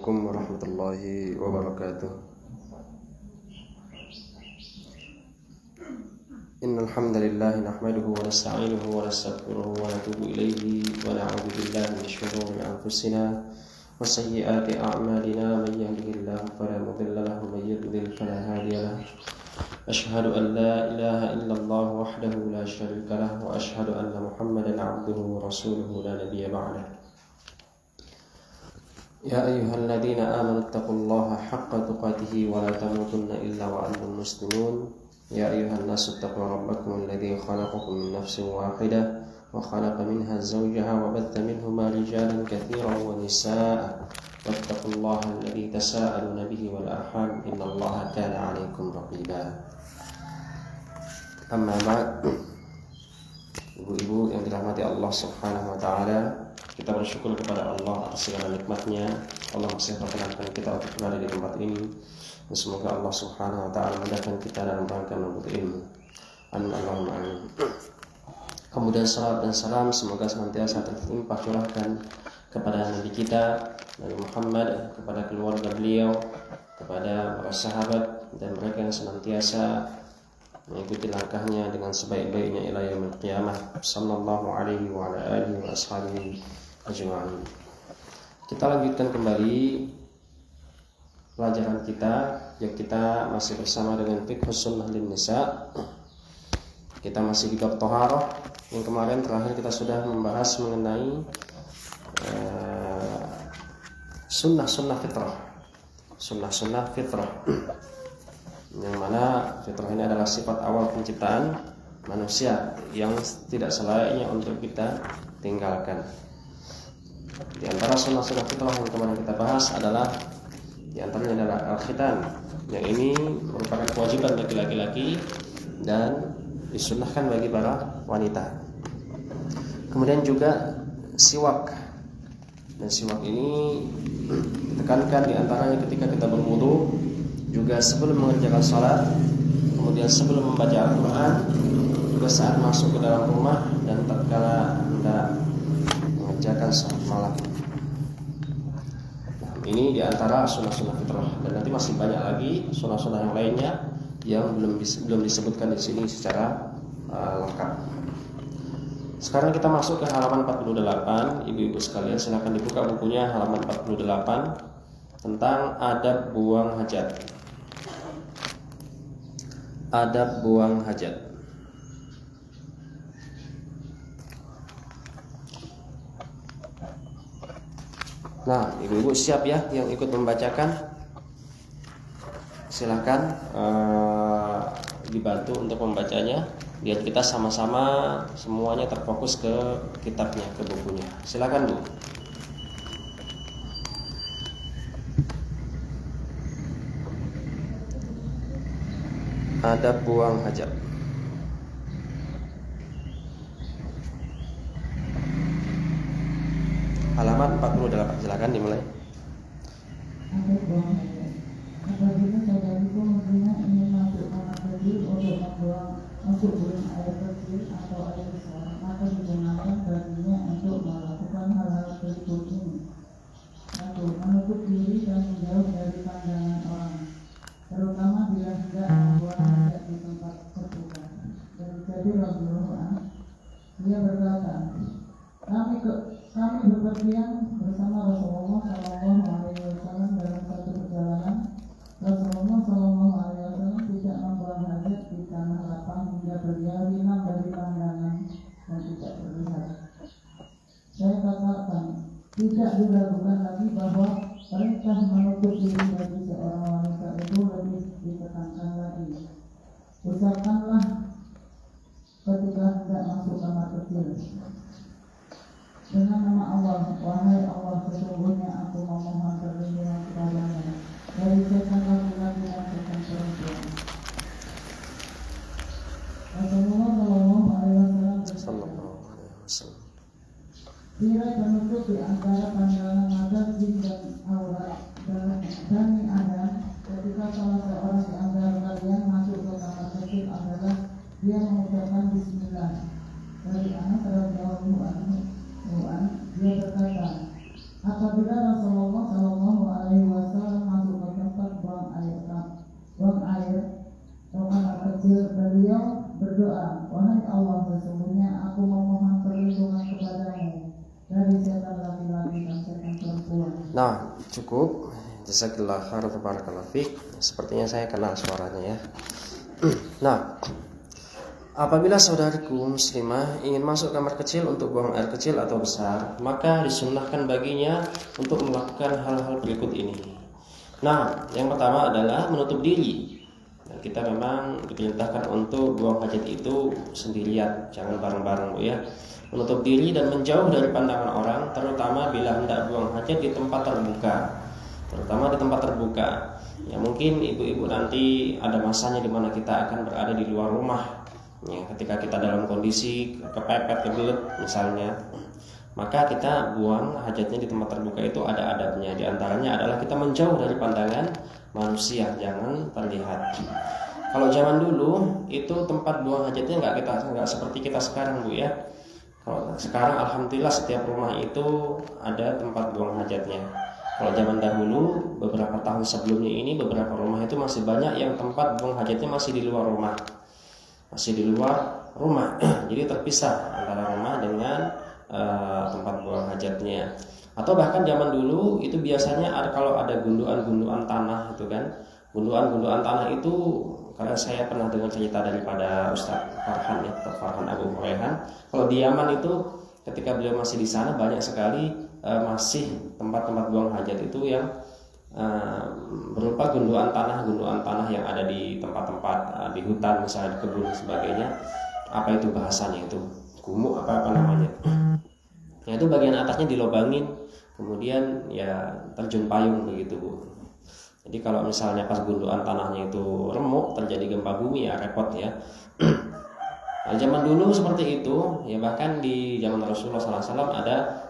Assalamualaikum warahmatullahi wabarakatuh. Innal hamdalillah nahmaduhu wa nasta'inuhu wa nastaghfiruhu wa natubu ilayhi wa na'udzu billahi min shururi anfusina wa sayyiati a'malina man yahdihillahu fala mudilla lahu wa man yudlil fala hadiya lahu. Ashhadu an la ilaha illallah wahdahu la syarika lahu wa ashhadu anna Muhammadan 'abduhu wa rasuluhu la nabiyya ba'dahu. Ya ayyuhalladzina amanu taqullaha haqqa tuqatih wa la tamutunna illa wa antum muslimun. Ya ayyuhan nasu taqu rabbakum alladzi khalaqakum min nafsin wahidah wa khalaqa minha zawjaha wa batha minhuma rijalan katsiran wa nisaa'a wattaqullaha alladzi tasaaluna bihi wal arham innallaha kana 'alaikum raqiba. Amma ba'd. Ibu-ibu yang dirahmati Allah Subhanahu wa taala, kita bersyukur kepada Allah atas segala nikmatnya. Allah masih memperkenankan kita untuk berada di tempat ini. Dan semoga Allah Subhanahu wa taala mudahkan kita dalam rangka menuntut ilmu. Amin Allahumma amin. Kemudian salat dan salam semoga senantiasa terlimpah curahkan kepada Nabi kita Nabi Muhammad, kepada keluarga beliau, kepada para sahabat dan mereka yang senantiasa mengikuti langkahnya dengan sebaik-baiknya ila yaumil qiyamah. Sallallahu alaihi wa ala alihi wa ashabihi ajma'in. Kita lanjutkan kembali pelajaran kita, yang kita masih bersama dengan fiqh sunnah lin nisa. Kita masih di bab thaharah. Yang kemarin terakhir kita sudah membahas mengenai sunnah-sunnah fitrah. Sunnah-sunnah fitrah. Yang mana fitrah ini adalah sifat awal penciptaan manusia yang tidak selayaknya untuk kita tinggalkan. Di antara sunnah-sunnah fitrah yang kemarin kita bahas adalah di antaranya adalah al-khitan, yang ini merupakan kewajiban bagi laki-laki dan disunnahkan bagi para wanita. Kemudian juga siwak, dan siwak ini ditekankan di antaranya ketika kita berwudu, juga sebelum mengerjakan salat, kemudian sebelum membaca Al-Quran, juga saat masuk ke dalam rumah dan tatkala hendak mengerjakan salat malam. Ini diantara sunnah-sunnah fitrah, dan nanti masih banyak lagi sunnah-sunnah yang lainnya yang belum disebutkan di sini secara lengkap. Sekarang kita masuk ke halaman 48. Ibu-ibu sekalian silakan dibuka bukunya, halaman 48, tentang adab buang hajat. Adab buang hajat. Nah, ibu-ibu siap ya yang ikut membacakan? Silakan dibantu untuk membacanya, biar kita sama-sama semuanya terfokus ke kitabnya, ke bukunya. Silakan, Bu. Adab buang hajat. Halaman 48, silakan dimulai. Apabila saudariku menghina ingin masuk kamar kecil untuk buang air kecil atau air besar, maka digunakan baginya untuk melakukan hal-hal berikut ini. 1. Menutup diri dan menjauh dari pandangan orang, terutama bila hendak membuang hajat di tempat terbuka. Dari Jabir radhiyallahu anhu, dia berkata, kami bepergian bersama Rasulullah Sallallahu Alaihi Wasallam dalam satu perjalanan. Rasulullah Sallallahu Alaihi Wasallam tidak membuang hajat di tanah lapang hingga beliau hilang dari pandangan dan tidak terlihat. Saya katakan, tidak diragukan lagi bahwa perintah menutup diri bagi seorang wanita itu lebih ditekankan lagi. Ucapkanlah ketika hendak masuk kamar kecil, dengan nama Allah, wahai Allah, sesungguhnya aku memohon perlindungan kepada-Nya dari setan laki-laki dan setan perempuan. Rasulullah Shallallahu Alaihi Wasallam kira penutup di antara pandangan mata jin dan aurat Bani Adam ketika salah seorang di antara kalian masuk ke kamar kecil adalah dia mengucapkan Bismillah. Dari Anas radhiyallahu anhu, dia berkata, apabila Rasulullah Shallallahu Alaihi cukup. Jazakallahu khairan, barakallahu fiik. Sepertinya saya kenal suaranya ya. Nah, apabila saudariku muslimah ingin masuk kamar kecil untuk buang air kecil atau besar, maka disunnahkan baginya untuk melakukan hal-hal berikut ini. Nah, yang pertama adalah menutup diri. Nah, kita memang diperintahkan untuk buang hajat itu sendirian, jangan bareng-bareng Bu ya. Menutup diri dan menjauh dari pandangan orang, terutama bila hendak buang hajat di tempat terbuka. Terutama di tempat terbuka. Ya mungkin ibu-ibu nanti ada masanya di mana kita akan berada di luar rumah. Ya, ketika kita dalam kondisi kepepet, kebelet misalnya, maka kita buang hajatnya di tempat terbuka itu ada adabnya. Di antaranya adalah kita menjauh dari pandangan manusia, jangan terlihat. Kalau zaman dulu itu tempat buang hajatnya nggak seperti kita sekarang Bu ya. Kalau sekarang alhamdulillah setiap rumah itu ada tempat buang hajatnya. Kalau zaman dahulu beberapa tahun sebelumnya ini beberapa rumah itu masih banyak yang tempat buang hajatnya masih di luar rumah. Masih di luar rumah. Jadi terpisah antara rumah dengan tempat buang hajatnya. Atau bahkan zaman dulu itu biasanya kalau ada gundukan-gundukan tanah itu kan. Gundukan-gundukan tanah itu karena saya pernah dengar cerita daripada Ustaz Farhan ya, Farhan Abu Huraihan. Kalau di Yaman itu ketika beliau masih di sana banyak sekali masih tempat-tempat buang hajat itu yang berupa gundukan tanah yang ada di tempat-tempat di hutan misalnya di kebun dan sebagainya. Apa itu bahasanya itu? Gumuk apa namanya? Ya itu bagian atasnya dilobangin, kemudian ya terjun payung begitu Bu. Jadi kalau misalnya pas gundukan tanahnya itu remuk terjadi gempa bumi ya repot ya. Nah, zaman dulu seperti itu ya, bahkan di zaman Rasulullah SAW ada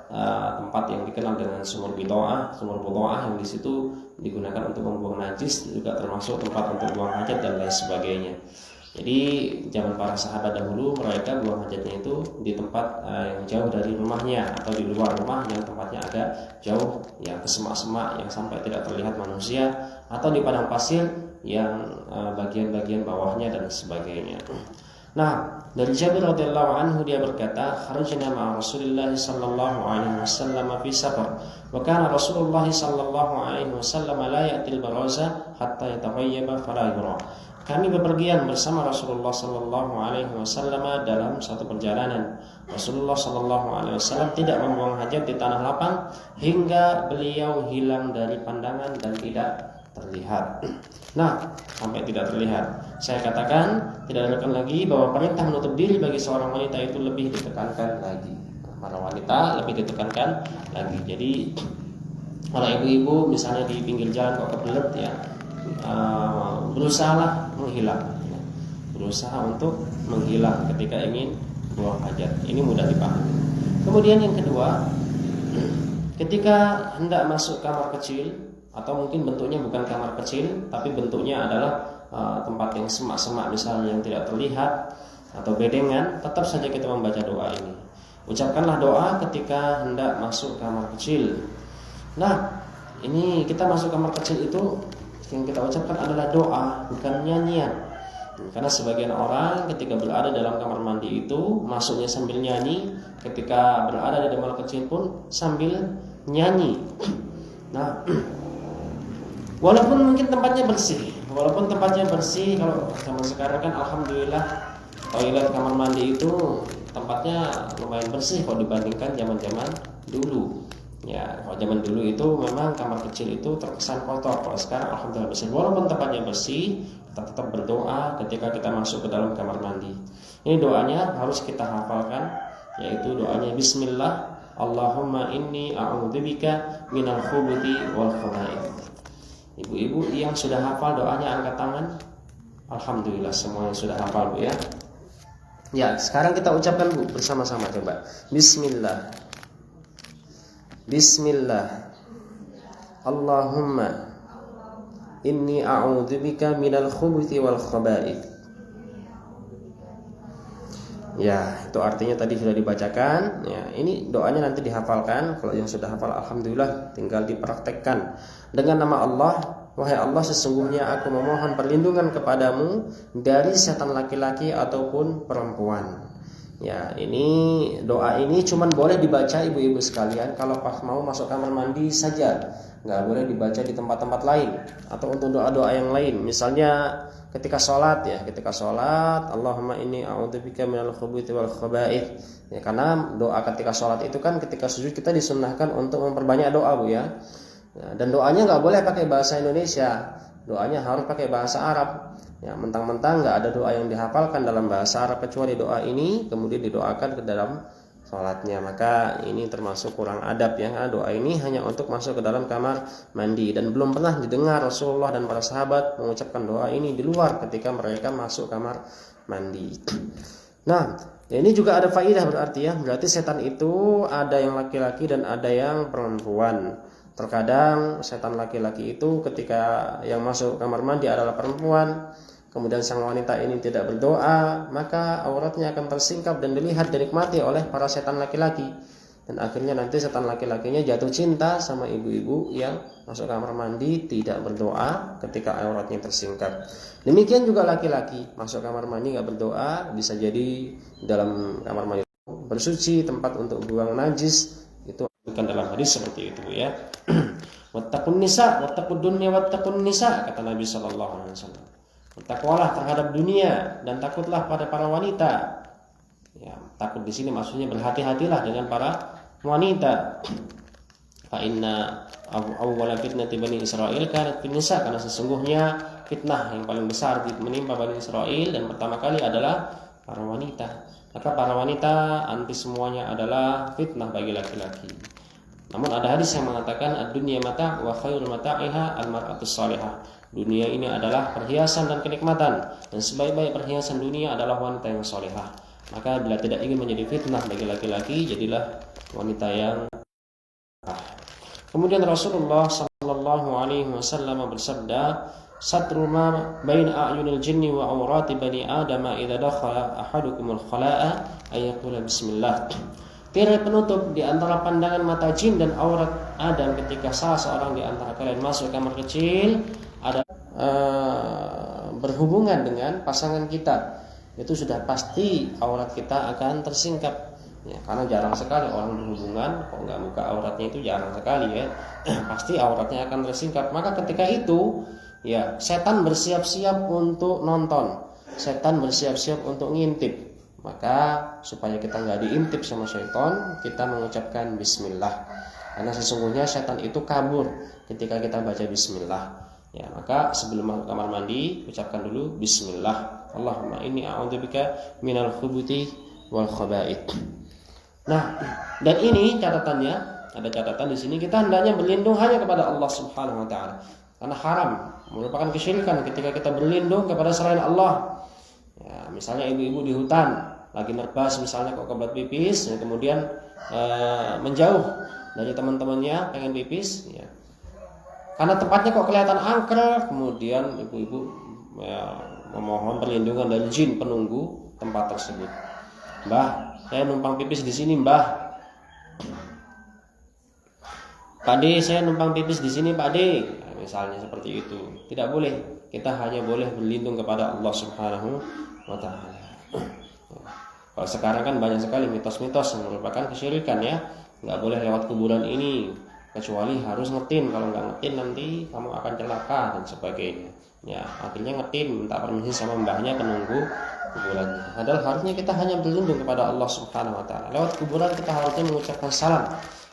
tempat yang dikenal dengan sumur butoah yang di situ digunakan untuk membuang najis, juga termasuk tempat untuk buang hajat dan lain sebagainya. Jadi zaman para sahabat dahulu mereka buang hajatnya itu di tempat yang jauh dari rumahnya atau di luar rumah yang tempatnya agak jauh, yang ke semak-semak yang sampai tidak terlihat manusia, atau di padang pasir yang bagian-bagian bawahnya dan sebagainya. Nah, dari Jabir radhiyallahu anhu dia berkata, "Kharajna ma'a Rasulillah sallallahu alaihi wasallam fi safar, wa kana Rasulullah sallallahu alaihi wasallam la ya'til baraza hatta yataghayyaba fala yura." Kami bepergian bersama Rasulullah sallallahu alaihi wasallam dalam satu perjalanan. Rasulullah sallallahu alaihi wasallam tidak membuang hajat di tanah lapang hingga beliau hilang dari pandangan dan tidak terlihat. Nah, sampai tidak terlihat. Saya katakan, tidak ragukan lagi bahwa perintah menutup diri bagi seorang wanita itu lebih ditekankan lagi. Para wanita lebih ditekankan lagi. Jadi, kalau ibu-ibu misalnya di pinggir jalan kok kebelet ya, berusahalah menghilang. Berusaha untuk menghilang ketika ingin buang hajat. Ini mudah dipahami. Kemudian yang kedua, ketika hendak masuk kamar kecil, atau mungkin bentuknya bukan kamar kecil, tapi bentuknya adalah tempat yang semak-semak misalnya yang tidak terlihat atau bedengan, tetap saja kita membaca doa ini. Ucapkanlah doa ketika hendak masuk kamar kecil. Nah, ini kita masuk kamar kecil itu yang kita ucapkan adalah doa, bukan nyanyian. Karena sebagian orang ketika berada dalam kamar mandi itu masuknya sambil nyanyi, ketika berada di kamar kecil pun sambil nyanyi. Nah, walaupun mungkin tempatnya bersih, kalau zaman sekarang kan alhamdulillah toilet kamar mandi itu tempatnya lumayan bersih kalau dibandingkan zaman-zaman dulu. Ya, kalau zaman dulu itu memang kamar kecil itu terkesan kotor. Kalau sekarang alhamdulillah bersih. Walaupun tempatnya bersih, kita tetap berdoa ketika kita masuk ke dalam kamar mandi. Ini doanya harus kita hafalkan, yaitu doanya Bismillah, Allahumma inni a'udzubika minal khubuthi wal khaba'ith. Ibu-ibu yang sudah hafal doanya angkat tangan. Alhamdulillah semua yang sudah hafal Bu ya. Ya, sekarang kita ucapkan Bu bersama-sama coba. Bismillah. Bismillah. Allahumma inni a'udzubika minal khubuthi wal khaba'ith. Ya, itu artinya tadi sudah dibacakan. Ya, ini doanya nanti dihafalkan. Kalau yang sudah hafal alhamdulillah tinggal dipraktekkan. Dengan nama Allah, wahai Allah, sesungguhnya aku memohon perlindungan kepadamu dari setan laki-laki ataupun perempuan. Ya, ini doa ini cuman boleh dibaca ibu-ibu sekalian kalau pas mau masuk kamar mandi saja. Nggak boleh dibaca di tempat-tempat lain atau untuk doa-doa yang lain. Misalnya ketika sholat ya, ketika sholat Allahumma inni a'udzubika minal khubuthi wal khaba'ith. Ya, karena doa ketika sholat itu kan ketika sujud kita disunnahkan untuk memperbanyak doa, Bu ya. Ya, dan doanya nggak boleh pakai bahasa Indonesia. Doanya harus pakai bahasa Arab. Ya, mentang-mentang nggak ada doa yang dihafalkan dalam bahasa Arab kecuali doa ini, kemudian didoakan ke dalam sholatnya, maka ini termasuk kurang adab ya. Karena doa ini hanya untuk masuk ke dalam kamar mandi dan belum pernah didengar Rasulullah dan para sahabat mengucapkan doa ini di luar ketika mereka masuk kamar mandi. Nah, ini juga ada faidah berarti ya. Berarti setan itu ada yang laki-laki dan ada yang perempuan. Terkadang setan laki-laki itu ketika yang masuk kamar mandi adalah perempuan, kemudian sang wanita ini tidak berdoa, maka auratnya akan tersingkap dan dilihat dan dinikmati oleh para setan laki-laki. Dan akhirnya nanti setan laki-lakinya jatuh cinta sama ibu-ibu yang masuk kamar mandi tidak berdoa ketika auratnya tersingkap. Demikian juga laki-laki masuk kamar mandi nggak berdoa, bisa jadi dalam kamar mandi bersuci, tempat untuk buang najis, itu bukan dalam hadis seperti itu ya. Wattaqun nisa, wattaqud dunya, wattaqun nisa, kata Nabi sallallahu alaihi wasallam. Bertakwalah terhadap dunia dan takutlah pada para wanita. Ya, takut di sini maksudnya berhati-hatilah dengan para wanita. Fa inna awwala fitnati bani Israil kanat fin nisa, karena sesungguhnya fitnah yang paling besar menimpa Bani Israil dan pertama kali adalah para wanita. Maka para wanita anti semuanya adalah fitnah bagi laki-laki. Namun ada hadis yang mengatakan ad-dunya mata' wa khairul mata'iha al-mar'atus salihah. Dunia ini adalah perhiasan dan kenikmatan, dan sebaik-baik perhiasan dunia adalah wanita yang salihah. Maka bila tidak ingin menjadi fitnah bagi laki-laki, jadilah wanita yang Kemudian Rasulullah sallallahu alaihi wasallam bersabda, "Satru ma bain a'yunil jinni wa awrati bani Adam idza dakhala ahadukumul khala'a ay yaqula bismillah." Tirai penutup di antara pandangan mata jin dan aurat Adam ketika salah seorang di antara kalian masuk kamar kecil ada berhubungan dengan pasangan kita, itu sudah pasti aurat kita akan tersingkap. Ya, karena jarang sekali orang berhubungan kok nggak buka auratnya, itu jarang sekali ya. Pasti auratnya akan tersingkap. Maka ketika itu ya setan bersiap-siap untuk nonton, setan bersiap-siap untuk ngintip. Maka supaya kita nggak diintip sama syaitan, kita mengucapkan bismillah. Karena sesungguhnya setan itu kabur ketika kita baca bismillah. Ya, maka sebelum masuk kamar mandi ucapkan dulu bismillah. Allahumma inni a'udzubika minal khubuthi wal khaba'ith. Nah, dan ini catatannya, ada catatan di sini, kita hendaknya berlindung hanya kepada Allah Subhanahu wa taala. Karena haram, merupakan kesyirikan ketika kita berlindung kepada selain Allah. Ya, misalnya ibu-ibu di hutan lagi nerbas misalnya kok kebelet pipis, ya, kemudian menjauh dari teman-temannya pengen pipis, ya. Karena tempatnya kok kelihatan angker, kemudian ibu-ibu ya, memohon perlindungan dari jin penunggu tempat tersebut. Mbah, saya numpang pipis di sini, Mbah. Pak D, saya numpang pipis di sini, Pak D. Nah, misalnya seperti itu. Tidak boleh. Kita hanya boleh berlindung kepada Allah Subhanahu wa taala. Kalau sekarang kan banyak sekali mitos-mitos yang merupakan kesyirikan ya. Nggak boleh lewat kuburan ini, kecuali harus ngetin. Kalau nggak ngetin nanti kamu akan celaka dan sebagainya. Ya, akhirnya ngetin, minta permisi sama mbahnya penunggu kuburannya. Padahal harusnya kita hanya berlindung kepada Allah Subhanahu wa taala. Lewat kuburan kita harusnya mengucapkan salam.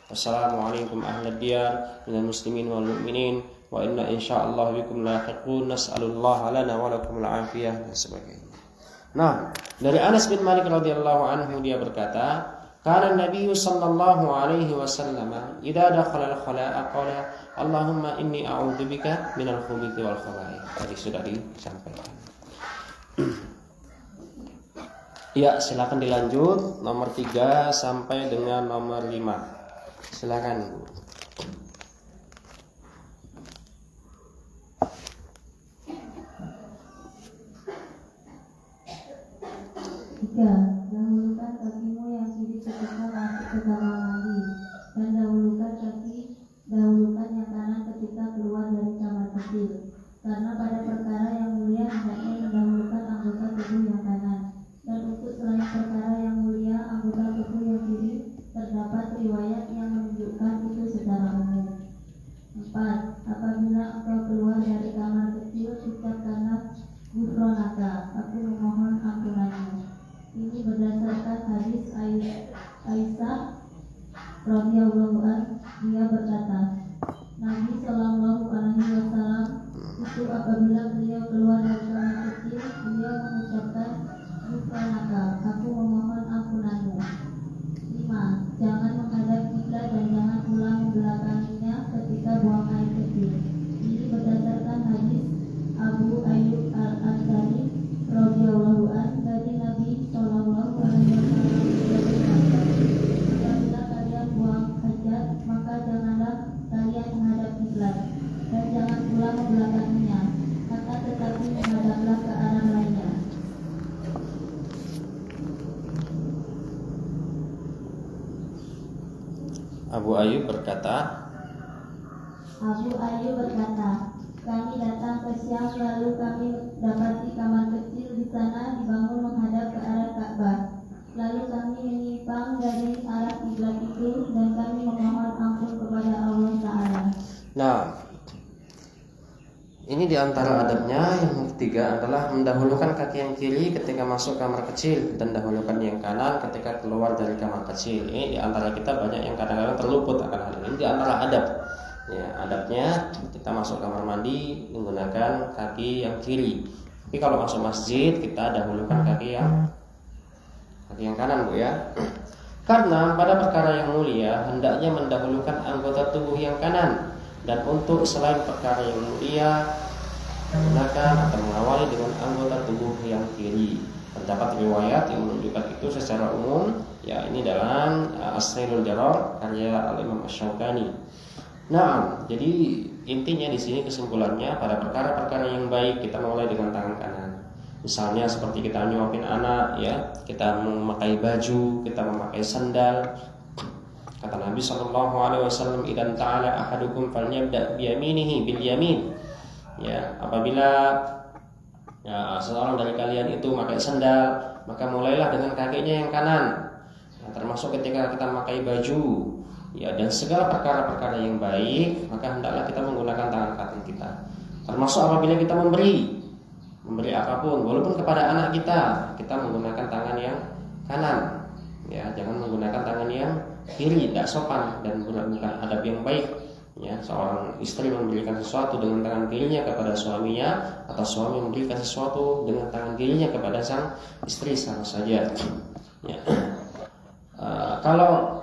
Assalamualaikum ahlad diyar minal muslimin wal mu'minin wa inna insyaallah bikum lahiqun, nas'alullaha lana wa lakum al-afiyah dan sebagainya. Nah, dari Anas bin Malik radhiyallahu anhu dia berkata, "Kana Nabi sallallahu alaihi wasallam idza dakhala al-khala'a qala Allahumma inni a'udzubika minal khubuthi wal khaba'ith." Tadi sudah disampaikan. Ya, silakan dilanjut nomor 3 sampai dengan nomor 5. Silakan Ibu. Dahulukan kakimu yang kiri ketika masuk ke kamar mandi, dan dahulukan yang kanan ketika keluar dari kamar kecil. Karena pada perkara yang mulia hendaknya mendahulukan anggota tubuh yang kanan, dan untuk selain perkara yang mulia apabila engkau keluar dari kamar kecil, ucapkanlah Ghufranaka, aku memohon ampunanmu. Ini berdasarkan hadis Aisyah radhiyallahu anha, dia berkata, Nabi Shallallahu Alaihi Wasallam itu apabila beliau keluar dari kamar kecil, beliau mengucapkan Ghufranaka, aku memohon ampunanmu. 5. Jangan menghadap kiblat dan jangan pula membelakanginya ketika buang air kecil. Ini berdasarkan hadis Abu Ayyub Al-Ansari radhiyallahu anhu dari Nabi Shallallahu Alaihi Wasallam. Apabila kalian buang hajat, maka janganlah kalian menghadap kiblat dan jangan pula membelakanginya, akan tetapi menghadaplah ke arah lainnya. Abu Ayyub berkata, kami datang ke Syam, lalu kami dapati kamar kecil di sana dibangun menghadap ke arah Ka'bah. Lalu kami menyimpang dari arah kiblat itu dan kami memohon ampun kepada Allah Ta'ala. Nah, ini diantara adabnya. Yang ketiga adalah mendahulukan kaki yang kiri ketika masuk kamar kecil dan dahulukan yang kanan ketika keluar dari kamar kecil. Ini diantara kita banyak yang kadang-kadang terluput akan hal ini. Diantara adab. Ya, adabnya kita masuk kamar mandi menggunakan kaki yang kiri. Tapi kalau masuk masjid kita dahulukan kaki yang kanan, Bu ya. Karena pada perkara yang mulia hendaknya mendahulukan anggota tubuh yang kanan. Dan untuk selain perkara yang mulia menggunakan atau mengawali dengan anggota tubuh yang kiri. Terdapat riwayat yang menunjukkan itu secara umum. Ya, ini dalam As-Sailul Jarar karya Al-Imam Asy-Syaukani. Nah, jadi intinya di sini kesimpulannya pada perkara-perkara yang baik kita mulai dengan tangan kanan. Misalnya seperti kita nyuapin anak, ya, kita memakai baju, kita memakai sandal. Kata Nabi Shallallahu Alaihi Wasallam, "Idan ta'ala ahadukum falyabda biyaminihi bil yamin." Ya, apabila seorang dari kalian itu memakai sandal, maka mulailah dengan kakinya yang kanan. Nah, termasuk ketika kita memakai baju, ya, dan segala perkara-perkara yang baik, maka hendaklah kita menggunakan tangan kanan kita. Termasuk apabila kita memberi apapun, walaupun kepada anak kita menggunakan tangan yang kanan. Ya, jangan menggunakan tangan yang kiri, tidak sopan dan bukan adab yang baik. Ya, seorang istri memberikan sesuatu dengan tangan kirinya kepada suaminya, atau suami memberikan sesuatu dengan tangan kirinya kepada sang istri, sama saja. Ya. Kalau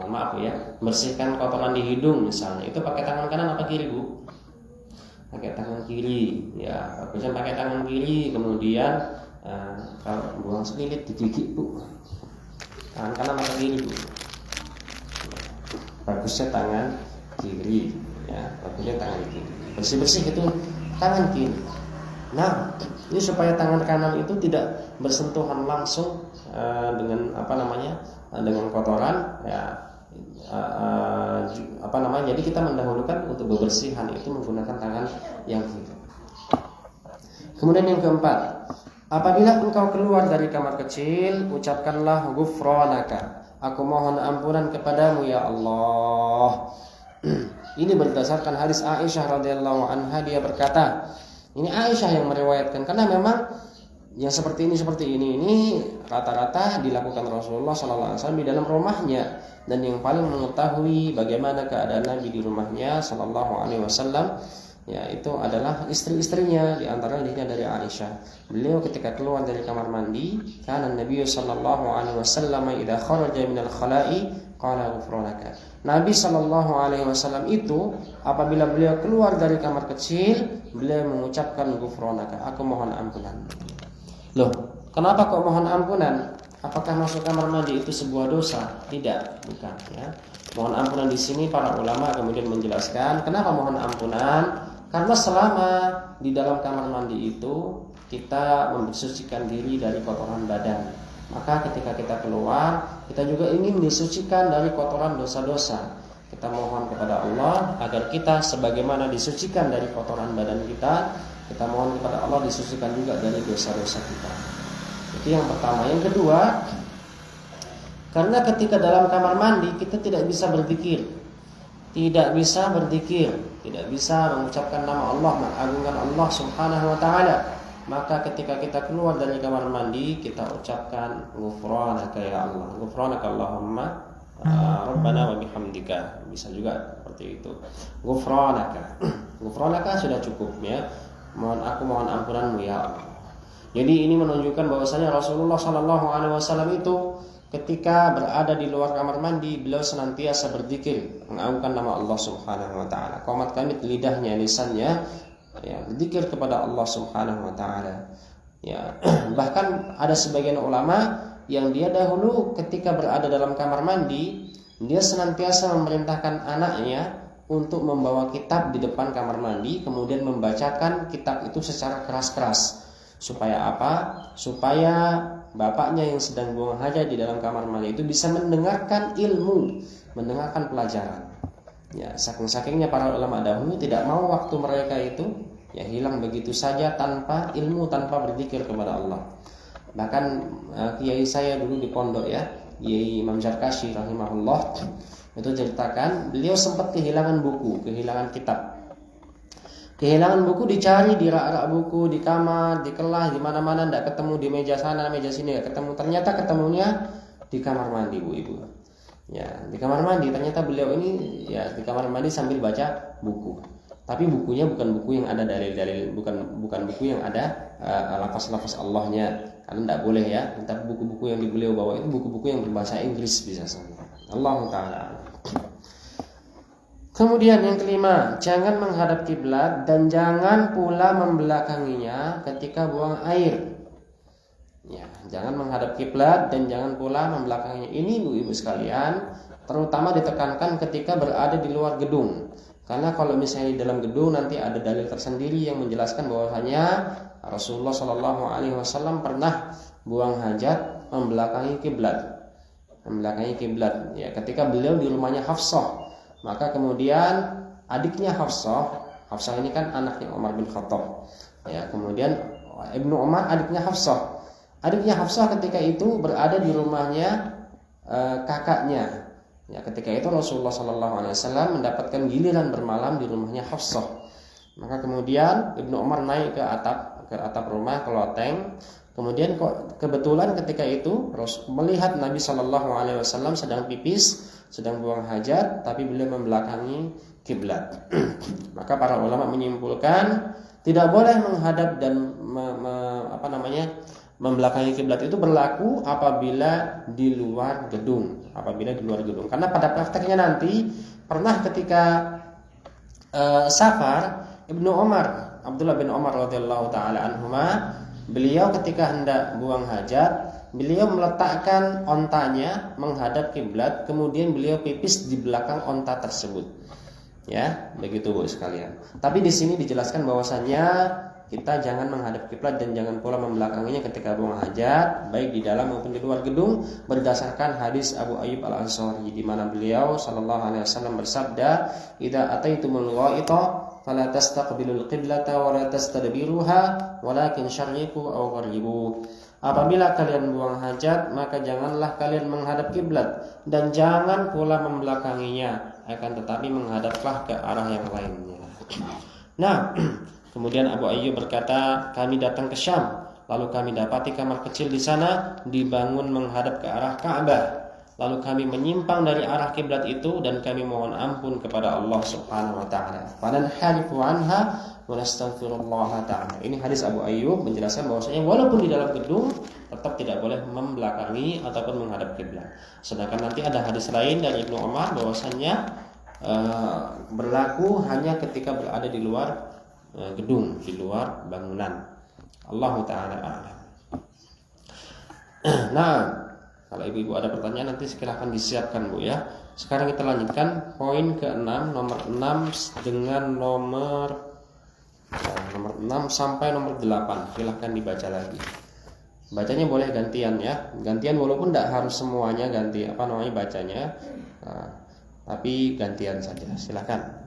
maaf ya, bersihkan kotoran di hidung misalnya, itu pakai tangan kanan apa kiri, Bu? Pakai tangan kiri. Ya, bisa pakai tangan kiri. Kemudian kalau buang selilit digigit, Bu, tangan kanan atau kiri, Bu? Bagusnya tangan kiri, ya, bagusnya tangan kiri. Bersih-bersih itu tangan kiri. Nah, ini supaya tangan kanan itu tidak bersentuhan langsung dengan dengan kotoran, ya. Jadi kita mendahulukan untuk kebersihan itu menggunakan tangan yang kiri. Kemudian yang keempat, apabila engkau keluar dari kamar kecil, ucapkanlah Ghufranaka, aku mohon ampunan kepadamu ya Allah. Ini berdasarkan hadis Aisyah radhiyallahu anha, dia berkata, ini Aisyah yang meriwayatkan, karena memang yang seperti ini rata-rata dilakukan Rasulullah SAW di dalam rumahnya, dan yang paling mengetahui bagaimana keadaan Nabi di rumahnya SAW, ya, itu adalah istri-istrinya, di antaranya dari Aisyah. Beliau ketika keluar dari kamar mandi, karena Nabi SAW idza kharaja minal khala'i qala ghufranaka. Nabi SAW itu apabila beliau keluar dari kamar kecil, beliau mengucapkan ghufranaka, aku mohon ampunan. Loh, kenapa kok mohon ampunan? Apakah masuk kamar mandi itu sebuah dosa? Tidak, bukan, ya. Mohon ampunan di sini para ulama kemudian menjelaskan kenapa mohon ampunan? Karena selama di dalam kamar mandi itu kita membersihkan diri dari kotoran badan. Maka ketika kita keluar, kita juga ingin disucikan dari kotoran dosa-dosa. Kita mohon kepada Allah agar kita sebagaimana disucikan dari kotoran badan kita mohon kepada Allah disucikan juga dari dosa-dosa kita. Itu yang pertama. Yang kedua, karena ketika dalam kamar mandi kita tidak bisa berzikir. tidak bisa berzikir, tidak bisa mengucapkan nama Allah, mengagungkan Allah Subhanahu wa taala, maka ketika kita keluar dari kamar mandi kita ucapkan ghufranaka ya Allah, ghufranaka Allahumma rabbana wa bihamdika, bisa juga seperti itu. Ghufranaka. Ghufranaka sudah cukup ya. Mohon ampunanmu ya Allah. Jadi ini menunjukkan bahwasanya Rasulullah Shallallahu Alaihi Wasallam itu ketika berada di luar kamar mandi beliau senantiasa berzikir, mengagungkan nama Allah Subhanahu Wa Taala. Qomat kamit lidahnya, lisannya, ya berzikir kepada Allah Subhanahu Wa Taala. Ya bahkan ada sebagian ulama yang dia dahulu ketika berada dalam kamar mandi dia senantiasa memerintahkan anaknya untuk membawa kitab di depan kamar mandi, kemudian membacakan kitab itu secara keras-keras. Supaya apa? Supaya bapaknya yang sedang buang hajat di dalam kamar mandi itu bisa mendengarkan ilmu, mendengarkan pelajaran. Ya, saking-sakingnya para ulama dahulu tidak mau waktu mereka itu ya hilang begitu saja tanpa ilmu, tanpa berzikir kepada Allah. Bahkan kiai saya dulu di pondok ya, Kiai Imam Zarkashi rahimahullah, itu ceritakan beliau sempat kehilangan buku, kehilangan kitab. Kehilangan buku, dicari di rak-rak buku, di kamar, di kelas, di mana-mana tidak ketemu, di meja sana, meja sini tidak ketemu. Ternyata ketemunya di kamar mandi, Bu Ibu. Ya, di kamar mandi. Ternyata beliau ini ya di kamar mandi sambil baca buku. Tapi bukunya bukan buku yang ada dalil-dalil, bukan buku yang ada lafaz-lafaz Allahnya. Karena tidak boleh ya. Tapi buku-buku yang beliau bawa itu buku-buku yang berbahasa Inggris bisa saja. Allah Taala. Kemudian yang kelima, jangan menghadap kiblat dan jangan pula membelakanginya ketika buang air. Ya, jangan menghadap kiblat dan jangan pula membelakanginya. Ini Ibu sekalian, terutama ditekankan ketika berada di luar gedung. Karena kalau misalnya di dalam gedung nanti ada dalil tersendiri yang menjelaskan bahwasanya Rasulullah Shallallahu Alaihi Wasallam pernah buang hajat membelakangi kiblat. Membelakangi kiblat. Ya, ketika beliau di rumahnya Hafsah. Maka kemudian adiknya Hafsah ini kan anaknya Umar bin Khattab. Ya, kemudian Ibnu Umar adiknya Hafsah. Adiknya Hafsah ketika itu berada di rumahnya kakaknya. Ya, ketika itu Rasulullah Sallallahu Alaihi Wasallam mendapatkan giliran bermalam di rumahnya Hafsah. Maka kemudian Ibnu Umar naik ke atap rumah, ke loteng. Kemudian kok kebetulan ketika itu melihat Nabi Sallallahu Alaihi Wasallam sedang pipis, sedang buang hajat, tapi beliau membelakangi kiblat. Maka para ulama menyimpulkan tidak boleh menghadap dan membelakangi kiblat itu berlaku apabila di luar gedung, Karena pada prakteknya nanti pernah ketika safar Ibnu Umar, Abdullah bin Umar radhiyallahu taala anhuma, beliau ketika hendak buang hajat, beliau meletakkan ontanya menghadap kiblat, kemudian beliau pipis di belakang onta tersebut. Ya, begitu Bu sekalian. Tapi di sini dijelaskan bahwasannya kita jangan menghadap kiblat dan jangan pula membelakanginya ketika buang hajat, baik di dalam maupun di luar gedung, berdasarkan hadis Abu Ayyub Al-Ansari di mana beliau sallallahu alaihi wasallam bersabda, "Idza ataitumul ghaita fala tastaqbilul qiblata wa la tastadbiruha, walakin syarriqu aw gharribu." Apabila kalian buang hajat, maka janganlah kalian menghadap kiblat dan jangan pula membelakanginya, akan tetapi menghadaplah ke arah yang lainnya. Nah, kemudian Abu Ayyub berkata, kami datang ke Syam, lalu kami dapati kamar kecil di sana dibangun menghadap ke arah Ka'bah. Lalu kami menyimpang dari arah kiblat itu dan kami mohon ampun kepada Allah Subhanahu wa taala. Fananharifu anha wa nastaghfirullah taala. Ini hadis Abu Ayyub menjelaskan bahwasanya walaupun di dalam gedung tetap tidak boleh membelakangi ataupun menghadap kiblat. Sedangkan nanti ada hadis lain dari Ibnu Umar bahwasanya berlaku hanya ketika berada di luar gedung, di luar bangunan. Allah taala a'lam. Nah, kalau ibu-ibu ada pertanyaan nanti silahkan disiapkan Bu ya. Sekarang kita lanjutkan poin ke-6, nomor 6 dengan nomor 6 sampai nomor 8. Silahkan dibaca lagi. Bacanya boleh gantian ya. Gantian walaupun tidak harus semuanya ganti bacanya. Tapi gantian saja. Silahkan.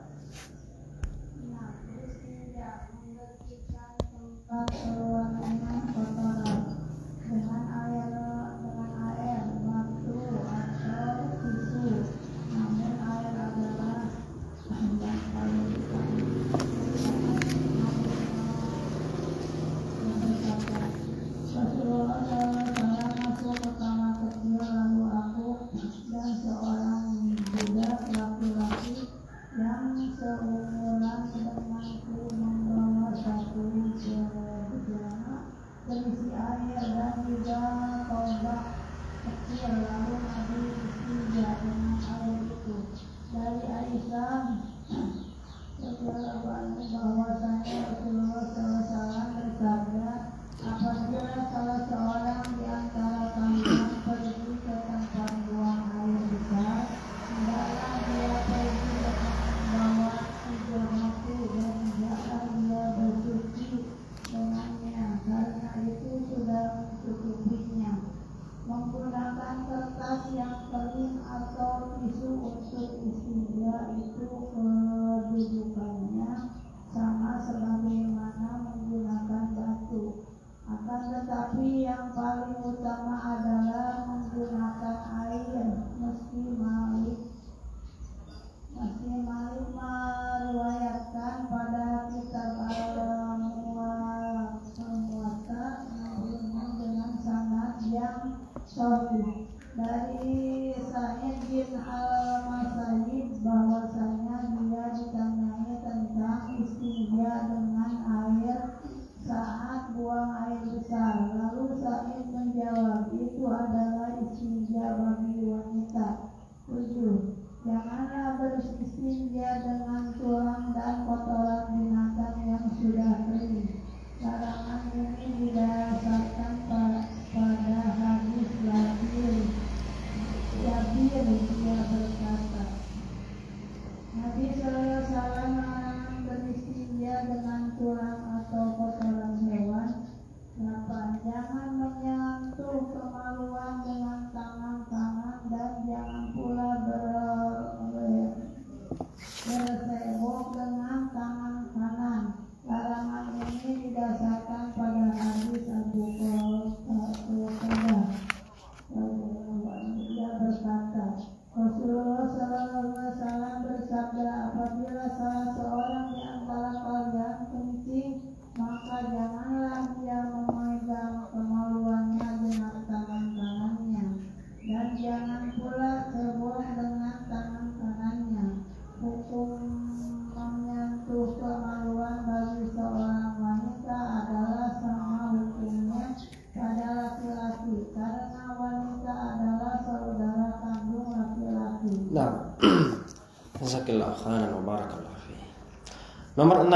Jazakallahu khairan wa barakallahu fi. Nomor 6,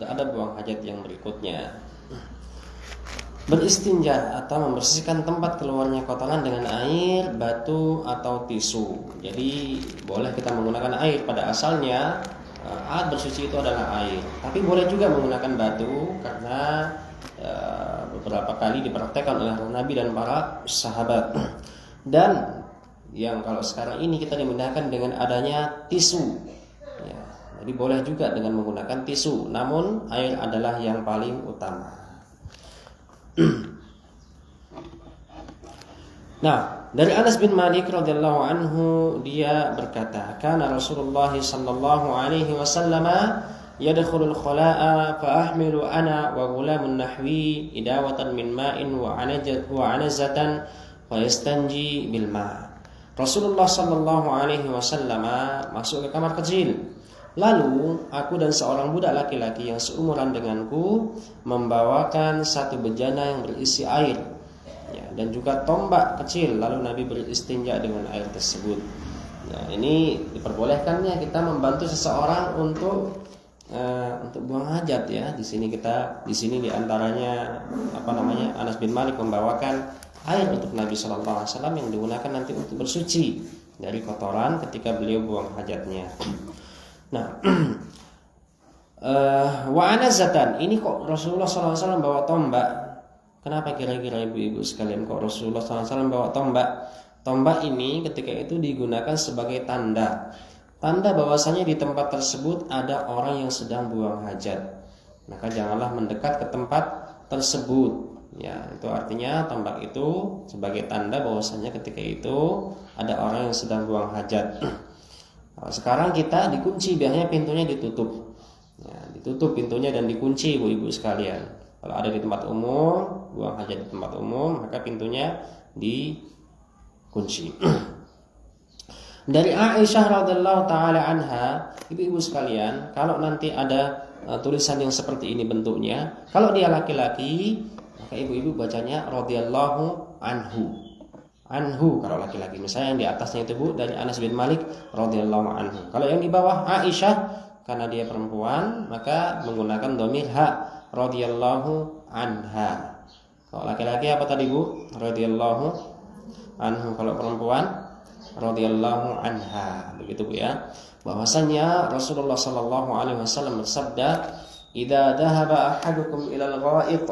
ada buang hajat yang berikutnya. Beristinja atau membersihkan tempat keluarnya kotoran dengan air, batu atau tisu. Jadi boleh kita menggunakan air, pada asalnya alat bersuci itu adalah air. Tapi boleh juga menggunakan batu karena beberapa kali dipraktekkan oleh Nabi dan para sahabat. Dan yang kalau sekarang ini kita dimudahkan dengan adanya tisu. Ya, jadi boleh juga dengan menggunakan tisu. Namun air adalah yang paling utama. Nah, dari Anas bin Malik radhiyallahu anhu dia berkata, "Kana Rasulullah sallallahu alaihi wasallam yadkhulul khala'a fa ahmilu ana wa ghulamun nahwi idawatan min ma'in wa anazatan fa yastanji bil ma'." Rasulullah sallallahu alaihi wasallam masuk ke kamar kecil. Lalu aku dan seorang budak laki-laki yang seumuran denganku membawakan satu bejana yang berisi air, ya, dan juga tombak kecil. Lalu Nabi beristinja dengan air tersebut. Nah, ini diperbolehkannya kita membantu seseorang untuk buang hajat, ya. Di sini diantaranya Anas bin Malik membawakan air untuk Nabi Shallallahu Alaihi Wasallam yang digunakan nanti untuk bersuci dari kotoran ketika beliau buang hajatnya. Nah, wa anazatan, ini kok Rasulullah SAW bawa tombak? Kenapa kira-kira ibu-ibu sekalian kok Rasulullah SAW bawa tombak? Tombak ini ketika itu digunakan sebagai tanda bahwasanya di tempat tersebut ada orang yang sedang buang hajat. Maka janganlah mendekat ke tempat tersebut. Ya, itu artinya tombak itu sebagai tanda bahwasanya ketika itu ada orang yang sedang buang hajat. Sekarang kita dikunci, biasanya pintunya ditutup, ya, ditutup pintunya dan dikunci, ibu-ibu sekalian. Kalau ada di tempat umum, buang hajat di tempat umum, maka pintunya dikunci. Dari Aisyah radhiyallahu taala anha, ibu-ibu sekalian, kalau nanti ada tulisan yang seperti ini bentuknya, kalau dia laki-laki, maka ibu-ibu bacanya radhiyallahu anhu. Anhu kalau laki-laki, misalnya yang di atasnya itu Bu dari Anas bin Malik radhiyallahu anhu. Kalau yang di bawah Aisyah karena dia perempuan maka menggunakan dhamir ha radhiyallahu anha. Kalau laki-laki apa tadi Bu? Radhiyallahu anhu. Kalau perempuan radhiyallahu anha. Begitu Bu ya. Bahwasanya Rasulullah sallallahu alaihi wasallam bersabda, "Idza dhahaba ahadukum ilal gha'it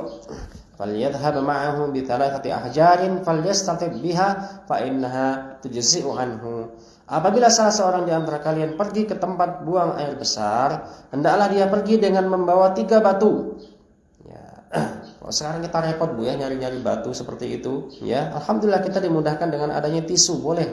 falyadhhab ma'ahu bi thalathati ahjarin falyastatib biha fa innaha tujzi'u anhu." Apabila salah seorang di antara kalian pergi ke tempat buang air besar, hendaklah dia pergi dengan membawa 3 batu. Ya. Kalau sekarang kita repot Bu ya nyari-nyari batu seperti itu, ya. Alhamdulillah kita dimudahkan dengan adanya tisu, boleh.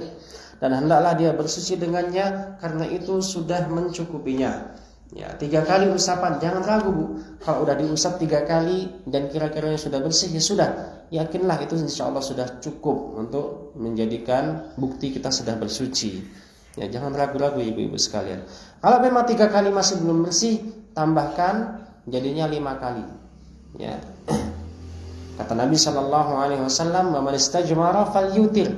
Dan hendaklah dia bersuci dengannya karena itu sudah mencukupinya. Ya, 3 kali usapan, jangan ragu Bu. Kalau udah diusap 3 kali dan kira-kiranya sudah bersih, ya sudah, yakinlah itu insya Allah sudah cukup untuk menjadikan bukti kita sudah bersuci. Ya, jangan ragu-ragu ibu-ibu sekalian. Kalau memang 3 kali masih belum bersih, tambahkan jadinya 5 kali. Ya. Kata Nabi Shallallahu Alaihi Wasallam, "Man istajmara falyutir."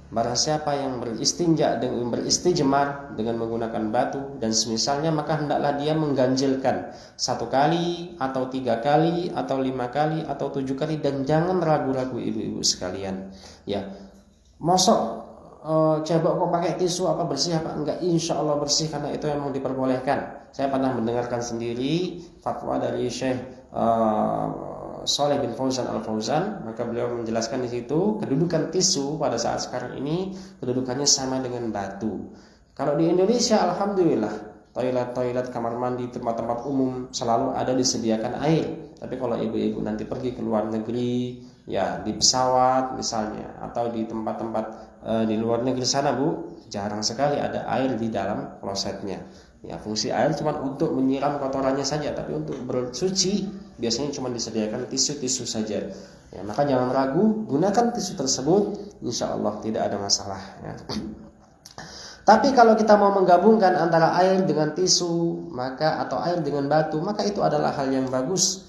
Barang siapa yang beristijmar dengan menggunakan batu dan semisalnya, maka hendaklah dia mengganjilkan 1 kali atau 3 kali atau 5 kali atau 7 kali, dan jangan ragu-ragu ibu-ibu sekalian. Ya, mosok coba kok pakai tisu apa bersih apa enggak? Insya Allah bersih karena itu memang diperbolehkan. Saya pernah mendengarkan sendiri fatwa dari Syekh Saleh bin Fauzan Al-Fauzan, maka beliau menjelaskan di situ kedudukan tisu pada saat sekarang ini kedudukannya sama dengan batu. Kalau di Indonesia alhamdulillah toilet, kamar mandi, tempat-tempat umum selalu ada disediakan air. Tapi kalau ibu-ibu nanti pergi ke luar negeri, ya di pesawat misalnya atau di tempat-tempat di luar negeri sana Bu, jarang sekali ada air di dalam klosetnya. Ya, fungsi air cuma untuk menyiram kotorannya saja, tapi untuk bersuci biasanya cuma disediakan tisu-tisu saja. Ya, maka jangan ragu, gunakan tisu tersebut, insya Allah tidak ada masalah. Ya. Tapi kalau kita mau menggabungkan antara air dengan tisu, maka atau air dengan batu, maka itu adalah hal yang bagus.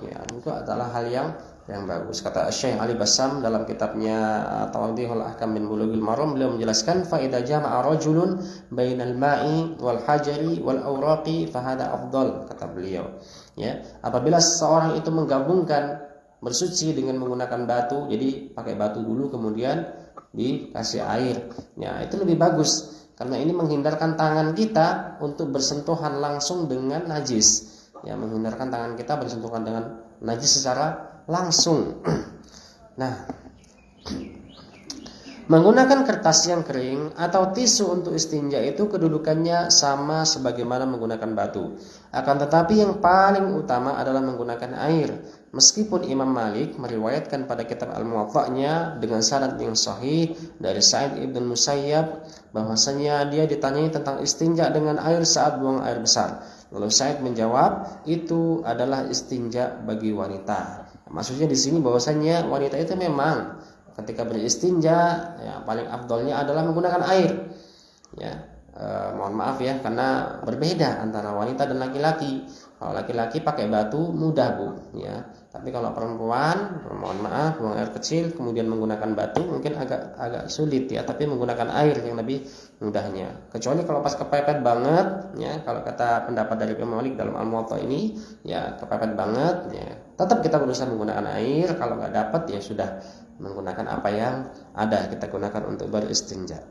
Ya, itu adalah hal yang yang bagus. Kata Syekh Ali Bassam dalam kitabnya Tawadhihul Ahkam min Bulughil Maram, beliau menjelaskan fa idza jama'a rajulun bainal ma'i wal hajari wal awraqi fa hada afdal, kata beliau. Ya, apabila seseorang itu menggabungkan bersuci dengan menggunakan batu, jadi pakai batu dulu kemudian dikasih air. Ya, itu lebih bagus karena ini menghindarkan tangan kita untuk bersentuhan langsung dengan najis. Ya, menghindarkan tangan kita bersentuhan dengan najis secara langsung. Nah, menggunakan kertas yang kering atau tisu untuk istinja itu kedudukannya sama sebagaimana menggunakan batu. Akan tetapi yang paling utama adalah menggunakan air. Meskipun Imam Malik meriwayatkan pada kitab Al-Muwatta'nya dengan sanad yang sahih dari Sa'id ibn Musayyab bahwasanya dia ditanyai tentang istinja dengan air saat buang air besar. Lalu Sa'id menjawab, itu adalah istinja bagi wanita. Maksudnya di sini bahwasanya wanita itu memang ketika beristinja, ya, paling afdolnya adalah menggunakan air. Ya, mohon maaf ya, karena berbeda antara wanita dan laki-laki. Kalau laki-laki pakai batu mudah, Bu, ya. Tapi kalau perempuan, mohon maaf, buang air kecil kemudian menggunakan batu mungkin agak sulit ya, tapi menggunakan air yang lebih mudahnya. Kecuali kalau pas kepepet banget, ya, kalau kata pendapat dari Imam Malik dalam Al-Muwatta ini, ya kepepet banget, ya, tetap kita berusaha menggunakan air. Kalau nggak dapat ya sudah, menggunakan apa yang ada kita gunakan untuk beristinja.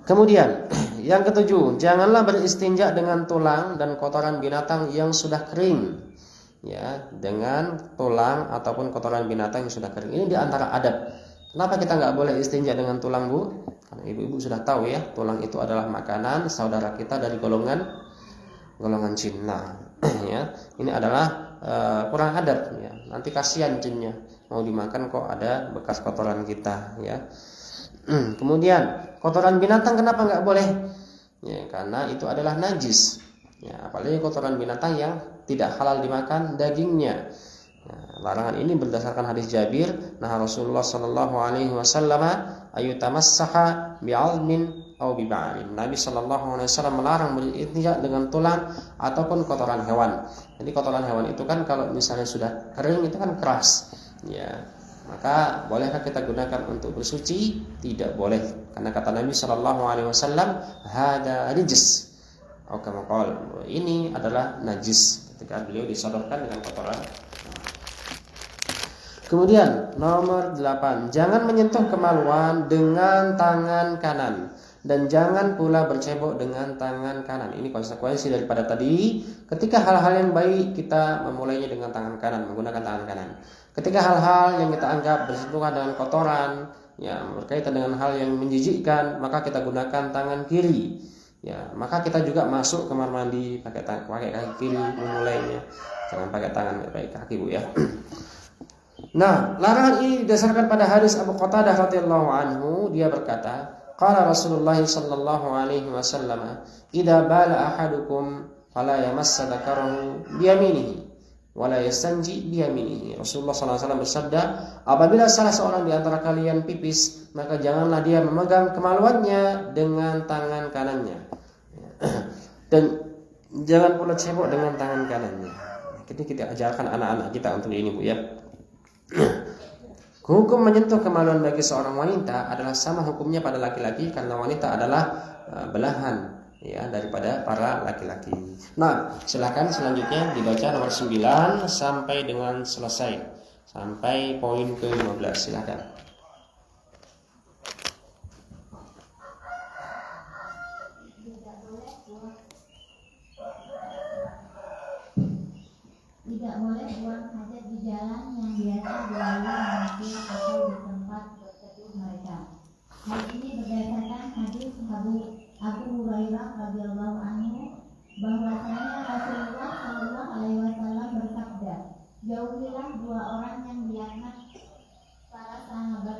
Kemudian yang ketujuh, janganlah beristinja dengan tulang dan kotoran binatang yang sudah kering. Ya, dengan tulang ataupun kotoran binatang yang sudah kering. Ini di antara adab. Kenapa kita nggak boleh istinja dengan tulang, Bu? Karena ibu-ibu sudah tahu ya, tulang itu adalah makanan saudara kita dari golongan jin. Nah, ya, ini adalah kurang adab ya. Nanti kasihan jinnya, mau dimakan kok ada bekas kotoran kita ya. Kemudian kotoran binatang kenapa nggak boleh? Ya, karena itu adalah najis. Ya, apalagi kotoran binatang yang tidak halal dimakan dagingnya. Nah, larangan ini berdasarkan hadis Jabir, nah Rasulullah sallallahu alaihi wasallam ayutamassaha bi'almin atau biba'rin. Nabi sallallahu alaihi wasallam melarang beristinja dengan tulang ataupun kotoran hewan. Jadi kotoran hewan itu kan kalau misalnya sudah kering itu kan keras. Ya, maka bolehkah kita gunakan untuk bersuci? Tidak boleh, karena kata Nabi sallallahu alaihi wasallam, hada rijs. Oke, ini adalah najis ketika beliau disodorkan dengan kotoran. Kemudian nomor 8, jangan menyentuh kemaluan dengan tangan kanan dan jangan pula bercebok dengan tangan kanan. Ini konsekuensi daripada tadi. Ketika hal-hal yang baik kita memulainya dengan tangan kanan, menggunakan tangan kanan. Ketika hal-hal yang kita anggap bersentuhan dengan kotoran, ya, berkaitan dengan hal yang menjijikkan, maka kita gunakan tangan kiri. Ya, maka kita juga masuk kamar mandi pakai kaki kiri memulainya. Jangan pakai tangan, pakai kaki, Bu ya. Nah, larangan ini didasarkan pada hadis Abu Qatadah radhiyallahu anhu, dia berkata, qala Rasulullah sallallahu alaihi wasallam, "Idza bala ahadukum fala yamassa dzakarahu bi yaminihi wa la yastanji bi yaminihi." Rasulullah sallallahu alaihi wasallam bersabda, apabila salah seorang di antara kalian pipis, maka janganlah dia memegang kemaluannya dengan tangan kanannya. Dan jangan pula cebok dengan tangan kanannya. Jadi kita ajarkan anak-anak kita untuk ini, Bu ya. Hukum menyentuh kemaluan bagi seorang wanita adalah sama hukumnya pada laki-laki, karena wanita adalah belahan ya daripada para laki-laki. Nah, silakan selanjutnya dibaca nomor 9 sampai dengan selesai, sampai poin ke-15. Silakan. Tidak boleh buang hajat di jalan yang biasa dilalui manusia atau di tempat berteduh mereka. Hal ini berdasarkan hadis Abu Hurairah radhiyallahu anhu bahwasanya Rasulullah Shallallahu alaihi wasallam bersabda, jauhilah dua orang yang dilaknat. Para sahabat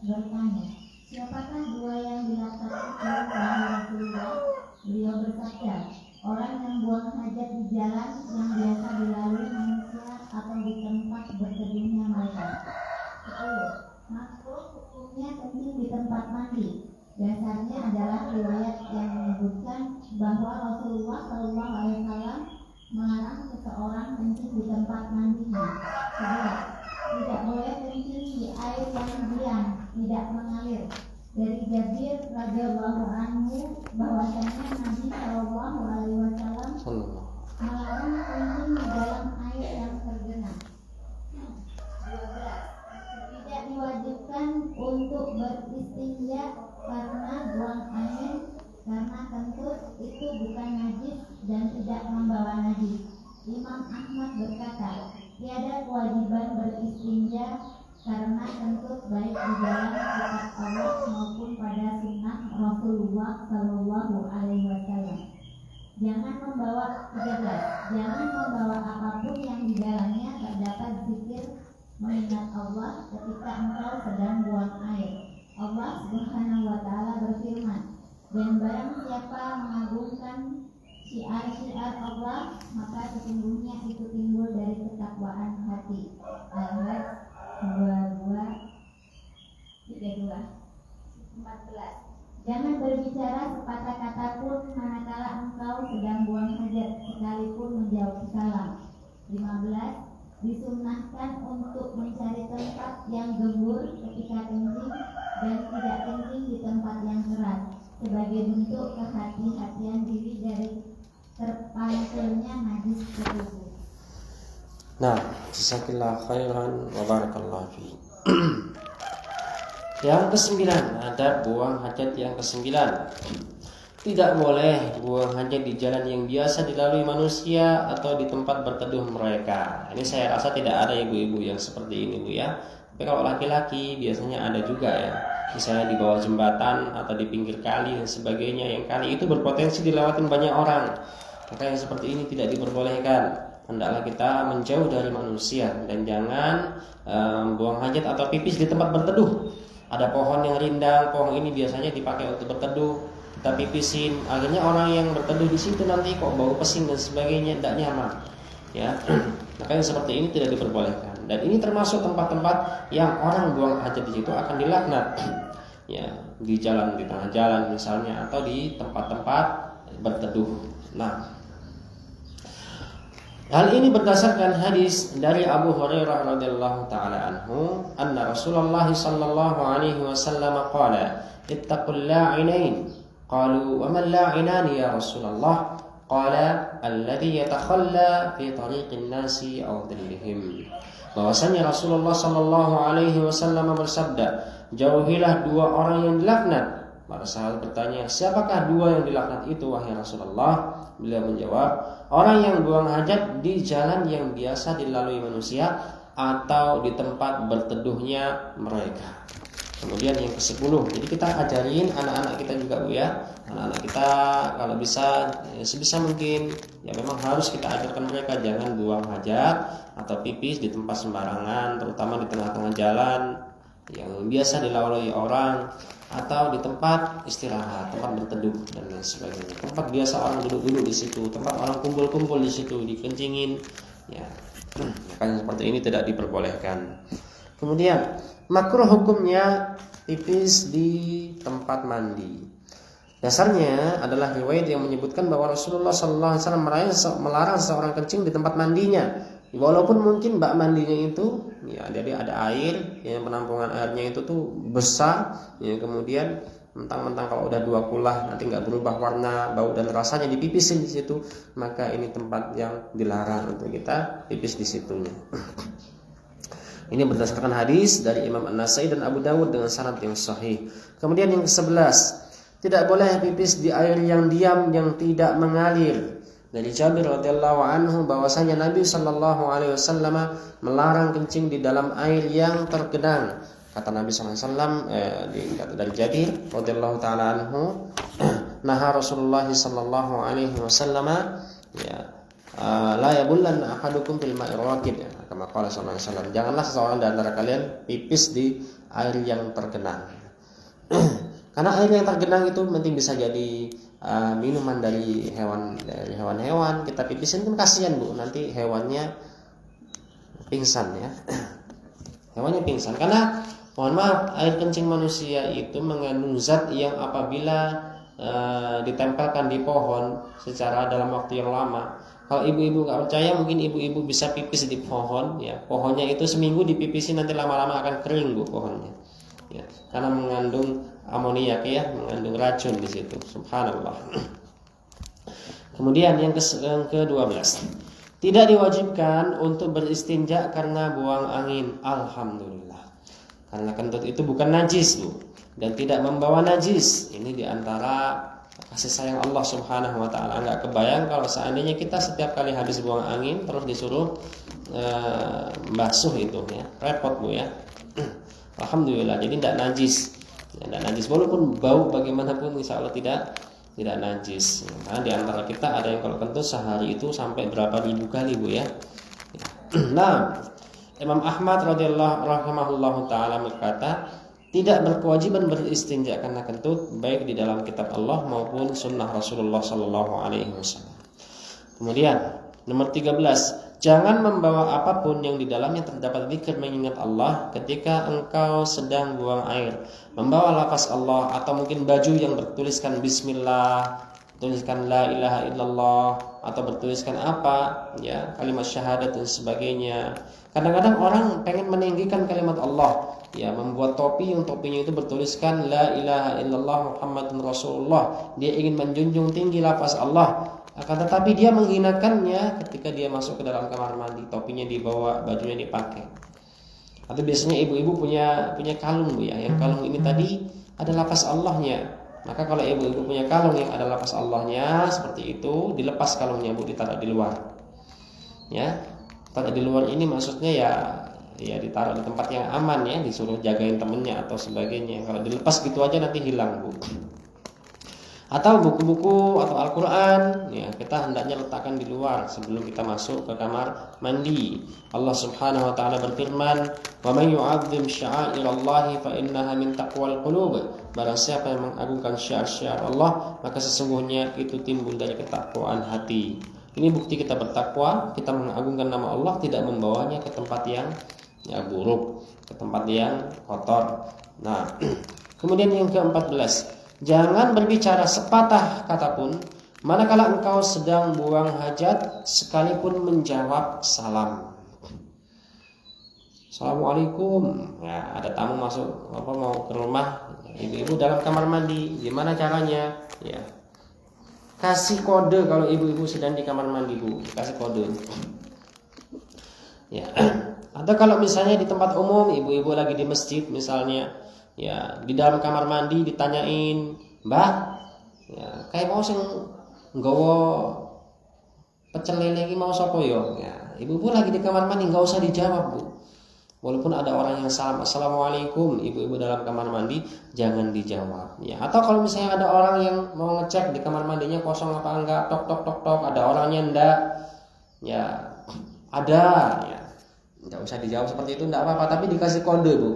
bertanya, siapakah dua yang dilaknat itu wahai Rasulullah? Beliau bersabda, orang yang buang hajat di jalan yang biasa dilalui manusia atau di tempat berteduhnya mereka. 10. Makruh hukumnya kencing di tempat mandi. Dasarnya adalah riwayat yang menyebutkan bahwa Rasulullah SAW melarang seseorang kencing di tempat mandinya. Kedua, tidak boleh kencing di air yang diam, tidak mengalir. Dari Jabir radhiyallahu anhu bahwasanya Nabi Shallallahu alaihi wasallam melarang kencing di dalam air yang tergenang. 12. Tidak diwajibkan untuk beristinja karena buang air, karena kentut itu bukan najis dan tidak membawa najis. Imam Ahmad berkata, tiada kewajiban beristinja karena kentut baik di dalam kitab Allah maupun pada sunnah Rasulullah Shallallahu alaihi wasallam. Jangan membawa 13. Jangan membawa apapun yang di dalamnya terdapat zikir mengingat Allah ketika engkau sedang buang air. Allah Subhanahu wa taala berfirman, dan barang siapa mengagungkan syiar-syiar Allah, maka sesungguhnya itu timbul dari ketakwaan hati. Al-Hajj 22:32. 14. Jangan berbicara sepatah kata pun manakala engkau sedang buang hajat, sekalipun menjawab salam. 15. Disunnahkan untuk mencari tempat yang gembur ketika kencing dan tidak kencing di tempat yang keras, sebagai bentuk kehati-hatian diri dari terpanculnya najis ke tubuh. Nah, jazakallahu khairan wa barakallahu fi. Yang kesembilan, ada buang hajat yang kesembilan. Tidak boleh buang hajat di jalan yang biasa dilalui manusia atau di tempat berteduh mereka. Ini saya rasa tidak ada ibu-ibu yang seperti ini, Bu ya. Tapi kalau laki-laki biasanya ada juga ya. Misalnya di bawah jembatan atau di pinggir kali dan sebagainya, yang kali itu berpotensi dilewatin banyak orang. Maka yang seperti ini tidak diperbolehkan. Hendaklah kita menjauh dari manusia dan jangan buang hajat atau pipis di tempat berteduh. Ada pohon yang rindang, pohon ini biasanya dipakai untuk berteduh. Kita pipisin, akhirnya orang yang berteduh di situ nanti kok bau pesing dan sebagainya, tidak nyaman. Ya, makanya seperti ini tidak diperbolehkan. Dan ini termasuk tempat-tempat yang orang buang hajat di situ akan dilaknat. Ya, di jalan, di tengah jalan misalnya, atau di tempat-tempat berteduh. Nah, hal ini berdasarkan hadis dari Abu Hurairah radhiyallahu taala anhu, anna Rasulullah sallallahu alaihi wasallam qala, ittaqul la'inain. Qalu wa man la'inani ya Rasulullah? Qala alladhi yatakhalla fi tariqin nasi aw dhillihim. Bahwasanya Rasulullah sallallahu alaihi wasallam bersabda, jauhilah dua orang yang dilaknat. Para sahabat bertanya, siapakah dua yang dilaknat itu wahai Rasulullah? Beliau menjawab, orang yang buang hajat di jalan yang biasa dilalui manusia atau di tempat berteduhnya mereka. Kemudian yang ke-10, jadi kita ajarin anak-anak kita juga, Bu ya. Anak-anak kita kalau bisa sebisa mungkin ya memang harus kita ajarkan mereka jangan buang hajat atau pipis di tempat sembarangan, terutama di tengah-tengah jalan yang biasa dilalui orang, atau di tempat istirahat, tempat berteduh dan lain sebagainya. Tempat biasa orang duduk-duduk di situ, tempat orang kumpul-kumpul di situ, dikencingin ya. Makanya seperti ini tidak diperbolehkan. Kemudian makruh hukumnya pipis di tempat mandi. Dasarnya adalah riwayat yang menyebutkan bahwa Rasulullah SAW melarang seorang kencing di tempat mandinya. Walaupun mungkin bak mandinya itu, ya jadi ada air, yang penampungan airnya itu tuh besar, ya kemudian mentang-mentang kalau udah 2 kulah nanti nggak berubah warna, bau dan rasanya dipipisin di situ, maka ini tempat yang dilarang untuk kita pipis di situnya. Ini berdasarkan hadis dari Imam An-Nasai dan Abu Dawud dengan sanad yang sahih. Kemudian yang ke-11, tidak boleh pipis di air yang diam yang tidak mengalir. Dari Jabir radhiyallahu anhu bahwasanya Nabi sallallahu alaihi wasallam melarang kencing di dalam air yang tergenang. Kata Nabi sallallahu alaihi wasallam dari Jabir radhiyallahu taala anhu, naha Rasulullah sallallahu alaihi wasallam ya la yabullanna ahadukum fil ma'ir raqid, kama qala sallallahu alaihi wasallam, janganlah seseorang di antara kalian pipis di air yang tergenang. Karena air yang tergenang itu penting bisa jadi minuman dari hewan-hewan, kita pipisin kan kasihan, Bu, nanti hewannya pingsan ya. Hewannya pingsan karena mohon maaf, air kencing manusia itu mengandung zat yang apabila ditempelkan di pohon secara dalam waktu yang lama. Kalau ibu-ibu nggak percaya, mungkin ibu-ibu bisa pipis di pohon. Ya, pohonnya itu seminggu dipipisin, nanti lama-lama akan kering bu pohonnya. Ya, karena mengandung amoniak ya, mengandung racun di situ. Subhanallah. Kemudian yang ke-12, tidak diwajibkan untuk beristinja karena buang angin. Alhamdulillah. Karena kentut itu bukan najis bu, dan tidak membawa najis. Ini diantara kasih sayang Allah Subhanahu wa taala. Enggak kebayang kalau seandainya kita setiap kali habis buang angin terus disuruh basuh itu ya. Repot bu ya. Alhamdulillah, jadi tidak najis. Tidak najis walaupun bau bagaimanapun insyaallah tidak najis. Karena di antara kita ada yang kalau kentut sehari itu sampai berapa ribu kali bu ya. Nah, Imam Ahmad rahimahullahu taala berkata, tidak berkewajiban beristinja karena kentut baik di dalam kitab Allah maupun sunnah Rasulullah sallallahu alaihi wasallam. Kemudian nomor 13, jangan membawa apapun yang di dalamnya terdapat zikir mengingat Allah ketika engkau sedang buang air. Membawa lafaz Allah atau mungkin baju yang bertuliskan bismillah, tuliskan la ilaha illallah, atau bertuliskan apa ya, kalimat syahadat dan sebagainya. Kadang-kadang orang pengen meninggikan kalimat Allah, ya, membuat topi yang topinya itu bertuliskan la ilaha illallah Muhammadun Rasulullah. Dia ingin menjunjung tinggi lafaz Allah, akan tetapi dia menghinakannya ketika dia masuk ke dalam kamar mandi. Topinya dibawa, bajunya dipakai. Atau biasanya ibu-ibu punya kalung bu ya, yang kalung ini tadi ada lafaz Allahnya. Maka kalau ibu-ibu punya kalung yang ada lafaz Allahnya seperti itu, dilepas kalungnya bu, ditaruh di luar. Ya, taruh di luar ini maksudnya ya ditaruh di tempat yang aman ya, disuruh jagain temennya atau sebagainya. Kalau dilepas gitu aja nanti hilang bu. Atau buku-buku atau Al-Quran ya, kita hendaknya letakkan di luar sebelum kita masuk ke kamar mandi. Allah Subhanahu wa taala berfirman, "Wa may yu'azzim sya'airallahi fa innaha min taqwal qulub." Barang siapa yang mengagungkan syiar-syiar Allah, maka sesungguhnya itu timbul dari ketakwaan hati. Ini bukti kita bertakwa, kita mengagungkan nama Allah, tidak membawanya ke tempat yang buruk, ke tempat yang kotor. Nah, kemudian yang ke-14, jangan berbicara sepatah kata pun manakala engkau sedang buang hajat, sekalipun menjawab salam. Assalamualaikum. Ya, ada tamu masuk mau ke rumah, ibu-ibu dalam kamar mandi, gimana caranya? Ya. Kasih kode kalau ibu-ibu sedang di kamar mandi, Bu. Kasih kode. Ya. Atau kalau misalnya di tempat umum, ibu-ibu lagi di masjid misalnya, ya, di dalam kamar mandi ditanyain, "Mbak, ya, kayak mau sing nggawa pecel lele iki mau sapa yo?" Ya, ibu-ibu lagi di kamar mandi enggak usah dijawab, Bu. Walaupun ada orang yang salam assalamualaikum, ibu-ibu dalam kamar mandi jangan dijawab. Ya, atau kalau misalnya ada orang yang mau ngecek di kamar mandinya kosong apa enggak, tok tok tok tok, ada orangnya enggak, ya ada, ya enggak usah dijawab seperti itu, enggak apa-apa, tapi dikasih kode, Bu.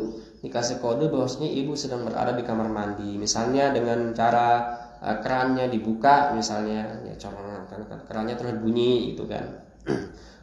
Dikasih kode bahwasanya ibu sedang berada di kamar mandi, misalnya dengan cara kerannya dibuka misalnya, ya kerannya terus bunyi gitu kan.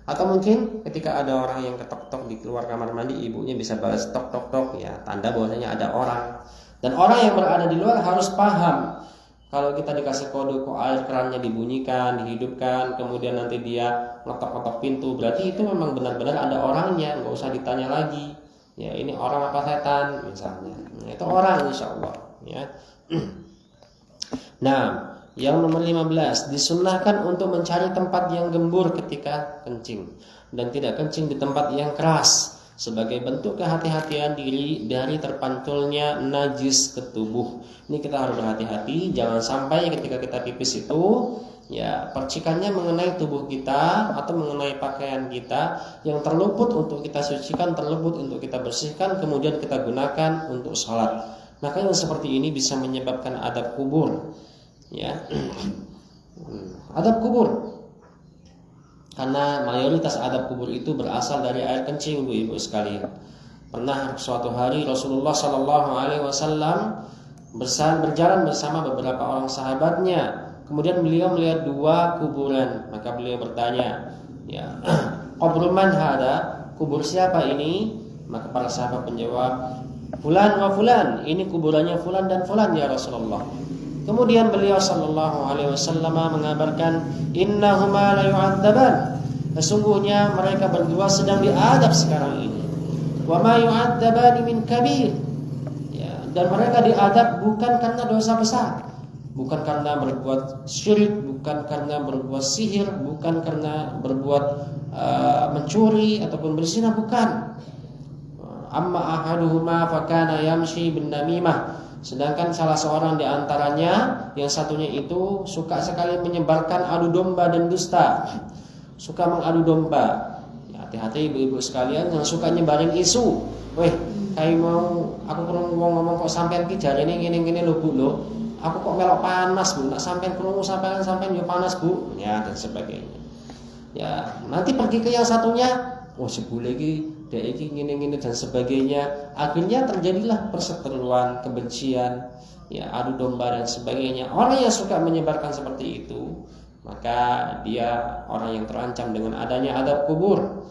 Atau mungkin ketika ada orang yang ketok-tok di keluar kamar mandi, ibunya bisa balas tok tok tok, ya tanda bahwasanya ada orang. Dan orang yang berada di luar harus paham kalau kita dikasih kode kok air kerannya dibunyikan, dihidupkan, kemudian nanti dia ngetok-ngetok pintu, berarti itu memang benar-benar ada orangnya, nggak usah ditanya lagi. Ya, ini orang apa setan misalnya. Nah, itu orang insyaallah ya. Nah, yang nomor 15, disunnahkan untuk mencari tempat yang gembur ketika kencing dan tidak kencing di tempat yang keras sebagai bentuk kehati-hatian diri dari terpantulnya najis ke tubuh. Ini kita harus berhati-hati, jangan sampai ketika kita pipis itu ya percikannya mengenai tubuh kita atau mengenai pakaian kita yang terluput untuk kita sucikan, terluput untuk kita bersihkan, kemudian kita gunakan untuk sholat. Maka yang seperti ini bisa menyebabkan adab kubur. Ya, adab kubur. Karena mayoritas adab kubur itu berasal dari air kencing, ibu-ibu sekalian. Pernah suatu hari Rasulullah Shallallahu Alaihi Wasallam berjalan bersama beberapa orang sahabatnya. Kemudian beliau melihat dua kuburan, maka beliau bertanya, ya, kubur man hada? Kubur siapa ini? Maka para sahabat menjawab, fulan wa fulan, ini kuburannya fulan dan fulan ya Rasulullah. Kemudian beliau sallallahu alaihi wasallam mengabarkan, innahuma la yu'adzaban. Sesungguhnya mereka berdua sedang diadab sekarang ini. Wa ma yu'adzabani min kabir. Ya, dan mereka diadab bukan karena dosa besar, bukan karena berbuat syirik, bukan karena berbuat sihir, bukan karena berbuat mencuri ataupun berzina, bukan. Amma ahaduhuma fakana yamshi bin namimah. Sedangkan salah seorang di antaranya, yang satunya itu suka sekali menyebarkan adu domba dan dusta. Suka mengadu domba. Ya, hati-hati ibu-ibu sekalian yang suka nyebarin isu. Weh, kayak mau aku kurang ngomong kok sampean ki jarene ngene-ngene lho Bu lho. Aku kok melok panas Bu, nak sampean krungu sampean yo panas Bu. Ya, dan sebagainya. Ya, nanti pergi ke yang satunya, oh sebule iki dek iki ngene-ngene dan sebagainya. Akhirnya terjadilah perseteruan, kebencian, ya adu domba dan sebagainya. Orang yang suka menyebarkan seperti itu, maka dia orang yang terancam dengan adanya adab kubur.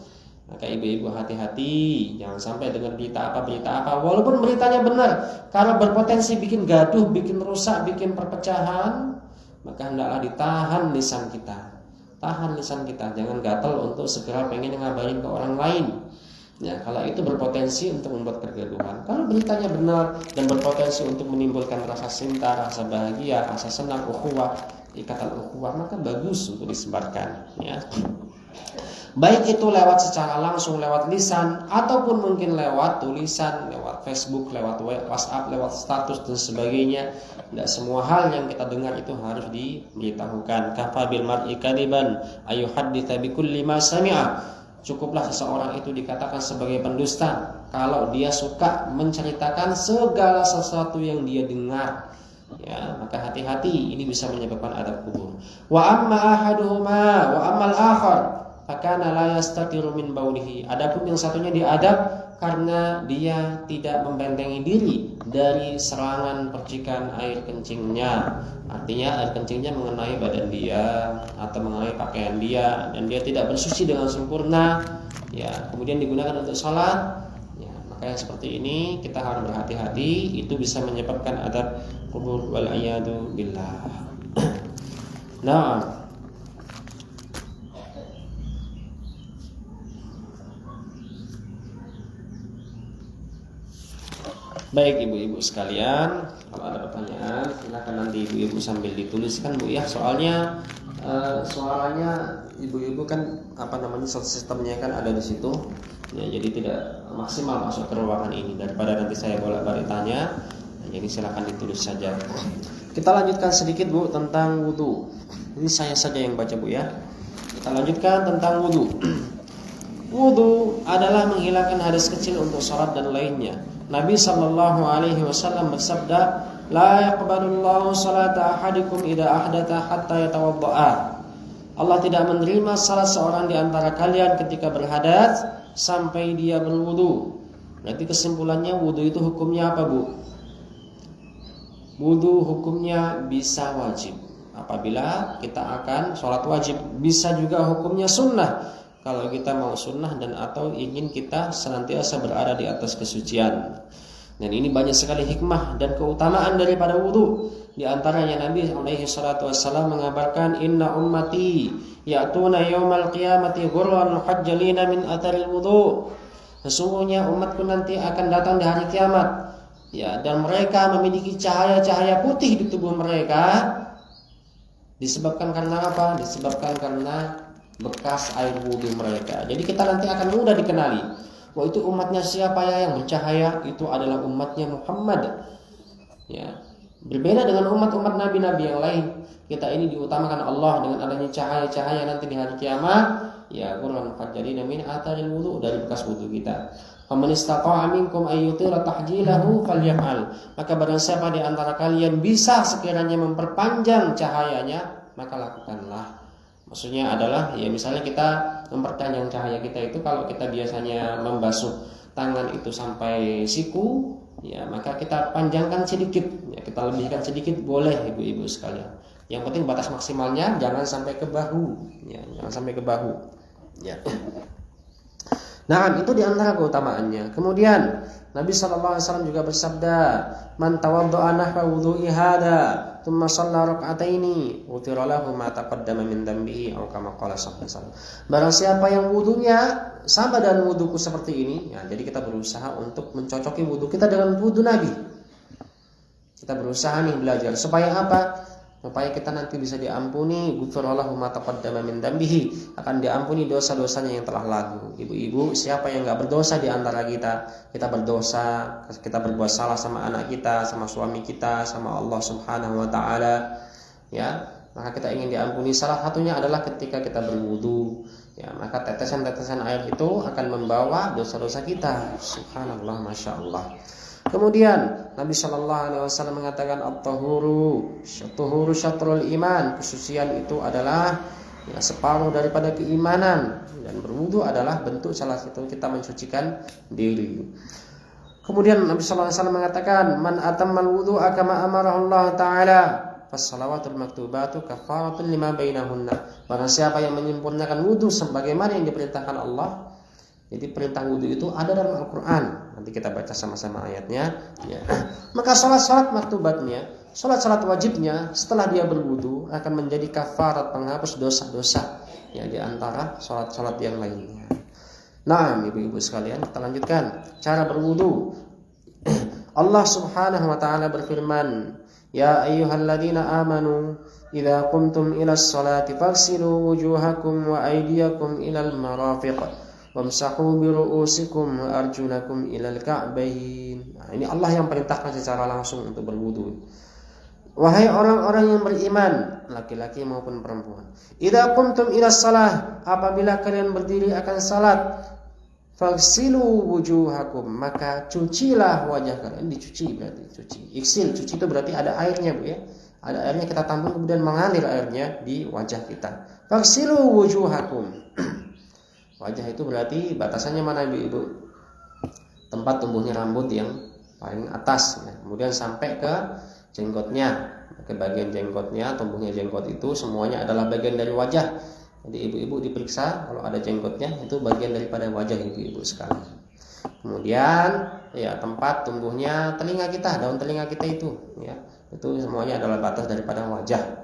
Maka ibu-ibu hati-hati, jangan sampai dengar berita apa, walaupun beritanya benar, kalau berpotensi bikin gaduh, bikin rusak, bikin perpecahan, maka hendaklah ditahan lisan kita. Tahan lisan kita, jangan gatal untuk segera pengen ngabarin ke orang lain. Ya, kalau itu berpotensi untuk membuat kegaduhan. Kalau beritanya benar dan berpotensi untuk menimbulkan rasa cinta, rasa bahagia, rasa senang, ukhuwah, ikatan ukhuwah, maka bagus untuk disebarkan. Ya. Baik itu lewat secara langsung lewat lisan, ataupun mungkin lewat tulisan, lewat Facebook, lewat WhatsApp, lewat status dan sebagainya. Tidak semua hal yang kita dengar itu harus diberitahukan. Kafa bil mar'i kadiban ayuhadditsa bikulli ma sami'a. Cukuplah seseorang itu dikatakan sebagai pendusta kalau dia suka menceritakan segala sesuatu yang dia dengar. Ya, maka hati-hati, ini bisa menyebabkan adab kubur. Wa amma ahaduhuma wa ammal akhar fakana la yastatiru min baulihi. Adapun yang satunya diadab karena dia tidak membentengi diri dari serangan percikan air kencingnya. Artinya air kencingnya mengenai badan dia atau mengenai pakaian dia, dan dia tidak bersuci dengan sempurna, ya, kemudian digunakan untuk sholat, ya, maka yang seperti ini kita harus berhati-hati. Itu bisa menyebabkan adab kubur, wal iyadu billah. Nah, baik ibu-ibu sekalian, kalau ada pertanyaan silakan nanti ibu-ibu sambil dituliskan Bu ya. Soalnya soalnya ibu-ibu kan sistemnya kan ada di situ. Ya, jadi tidak maksimal masuk ke ruangan ini, daripada nanti saya bolak-balik tanya. Jadi silakan ditulis saja. Kita lanjutkan sedikit Bu tentang wudu. Ini saya saja yang baca Bu ya. Kita lanjutkan tentang wudu. Wudu adalah menghilangkan hadas kecil untuk sholat dan lainnya. Nabi sallallahu alaihi wasallam bersabda, "La yaqbalullahu salata ahadikum idza ahdatha hatta yatawaddaa." Allah tidak menerima salat seorang di antara kalian ketika berhadas sampai dia berwudu. Berarti kesimpulannya wudu itu hukumnya apa, Bu? Wudu hukumnya bisa wajib apabila kita akan sholat wajib, bisa juga hukumnya sunnah kalau kita mau sunnah dan atau ingin kita senantiasa berada di atas kesucian. Dan ini banyak sekali hikmah dan keutamaan daripada wudu. Di antaranya Nabi alaihi salatu wassalam mengabarkan, inna ummati ya'tuna yaumal qiyamati ghurran muhajjalina min atharil wudu. Sesungguhnya umatku nanti akan datang di hari kiamat, ya, dan mereka memiliki cahaya-cahaya putih di tubuh mereka. Disebabkan karena apa? Disebabkan karena bekas air wudhu mereka. Jadi kita nanti akan mudah dikenali. Wah, itu umatnya siapa ya yang bercahaya? Itu adalah umatnya Muhammad. Ya, berbeda dengan umat-umat nabi-nabi yang lain. Kita ini diutamakan Allah dengan adanya cahaya-cahaya nanti di hari kiamat. Ya, Quran fajjalina min atharil wudhu, dari bekas wudhu kita. Faman istata'a minkum ayyutira tahjilahu falyaf'al. Maka barang siapa di antara kalian bisa sekiranya memperpanjang cahayanya, maka lakukanlah. Maksudnya adalah, ya misalnya kita memperpanjang cahaya kita itu, kalau kita biasanya membasuh tangan itu sampai siku, ya maka kita panjangkan sedikit, ya kita lebihkan sedikit boleh ibu-ibu sekalian. Yang penting batas maksimalnya jangan sampai ke bahu, ya jangan sampai ke bahu, ya. Nah, itu di antara keutamaannya. Kemudian Nabi SAW juga bersabda, man tawadda'a nahwa wudu'i hada thumma shalla raka'ataini ghufira lahu ma taqaddama min dhanbihi aw kama qala sallallahu alaihi wasallam. Barang siapa yang wudunya sama dan wuduku seperti ini, ya, jadi kita berusaha untuk mencocoki wudu kita dengan wudu Nabi. Kita berusaha nih belajar supaya apa? Supaya kita nanti bisa diampuni, ghufrallahu ma taqaddama min dambihi, akan diampuni dosa-dosanya yang telah lalu. Ibu-ibu, siapa yang enggak berdosa di antara kita? Kita berdosa, kita berbuat salah sama anak kita, sama suami kita, sama Allah Subhanahu wa taala. Ya, maka kita ingin diampuni. Salah satunya adalah ketika kita berwudu. Ya, maka tetesan-tetesan air itu akan membawa dosa-dosa kita. Subhanallah, masya Allah. Kemudian Nabi Shallallahu Alaihi Wasallam mengatakan at-tahuru syatrul iman, kesucian itu adalah ya, separuh daripada keimanan, dan berwudu adalah bentuk salah satu kita mensucikan diri. Kemudian Nabi Shallallahu Alaihi Wasallam mengatakan man atammal wudu'a kama amarahu Allah Taala fas-salawatul maktubatu kafaratun lima bainahunna. Barang siapa yang menyempurnakan wudu sebagaimana yang diperintahkan Allah. Jadi perintah wudu itu ada dalam Al-Quran. Nanti kita baca sama-sama ayatnya. Ya. Maka salat maktubatnya, salat wajibnya setelah dia berwudu akan menjadi kafarat, penghapus dosa-dosa yang di antara salat yang lainnya. Nah, ibu-ibu sekalian, kita lanjutkan cara berwudu. Allah Subhanahu wa taala berfirman, "Ya ayyuhalladzina amanu idza qumtum ilas salati faghsilu wujuhakum wa aydiyakum ilal marafiq." Wamsahu biru'usikum wa arjulakum ilal ka'bayn. Nah, ini Allah yang perintahkan secara langsung untuk berwudu. Wahai orang-orang yang beriman, laki-laki maupun perempuan, idza qumtum ilas shalah, apabila kalian berdiri akan salat, faghsilu wujuhakum, maka cucilah wajah kalian. Dicuci berarti cuci. Iksil, cuci itu berarti ada airnya, Bu ya. Ada airnya, kita tampung kemudian mengalir airnya di wajah kita. Faghsilu wujuhakum. Wajah itu berarti batasannya mana, ibu-ibu? Tempat tumbuhnya rambut yang paling atas, ya. Kemudian sampai ke jenggotnya, ke bagian jenggotnya, tumbuhnya jenggot itu semuanya adalah bagian dari wajah. Jadi ibu-ibu diperiksa kalau ada jenggotnya, itu bagian daripada wajah ibu-ibu sekalian. Kemudian ya tempat tumbuhnya telinga kita, daun telinga kita itu, ya. Itu semuanya adalah batas daripada wajah.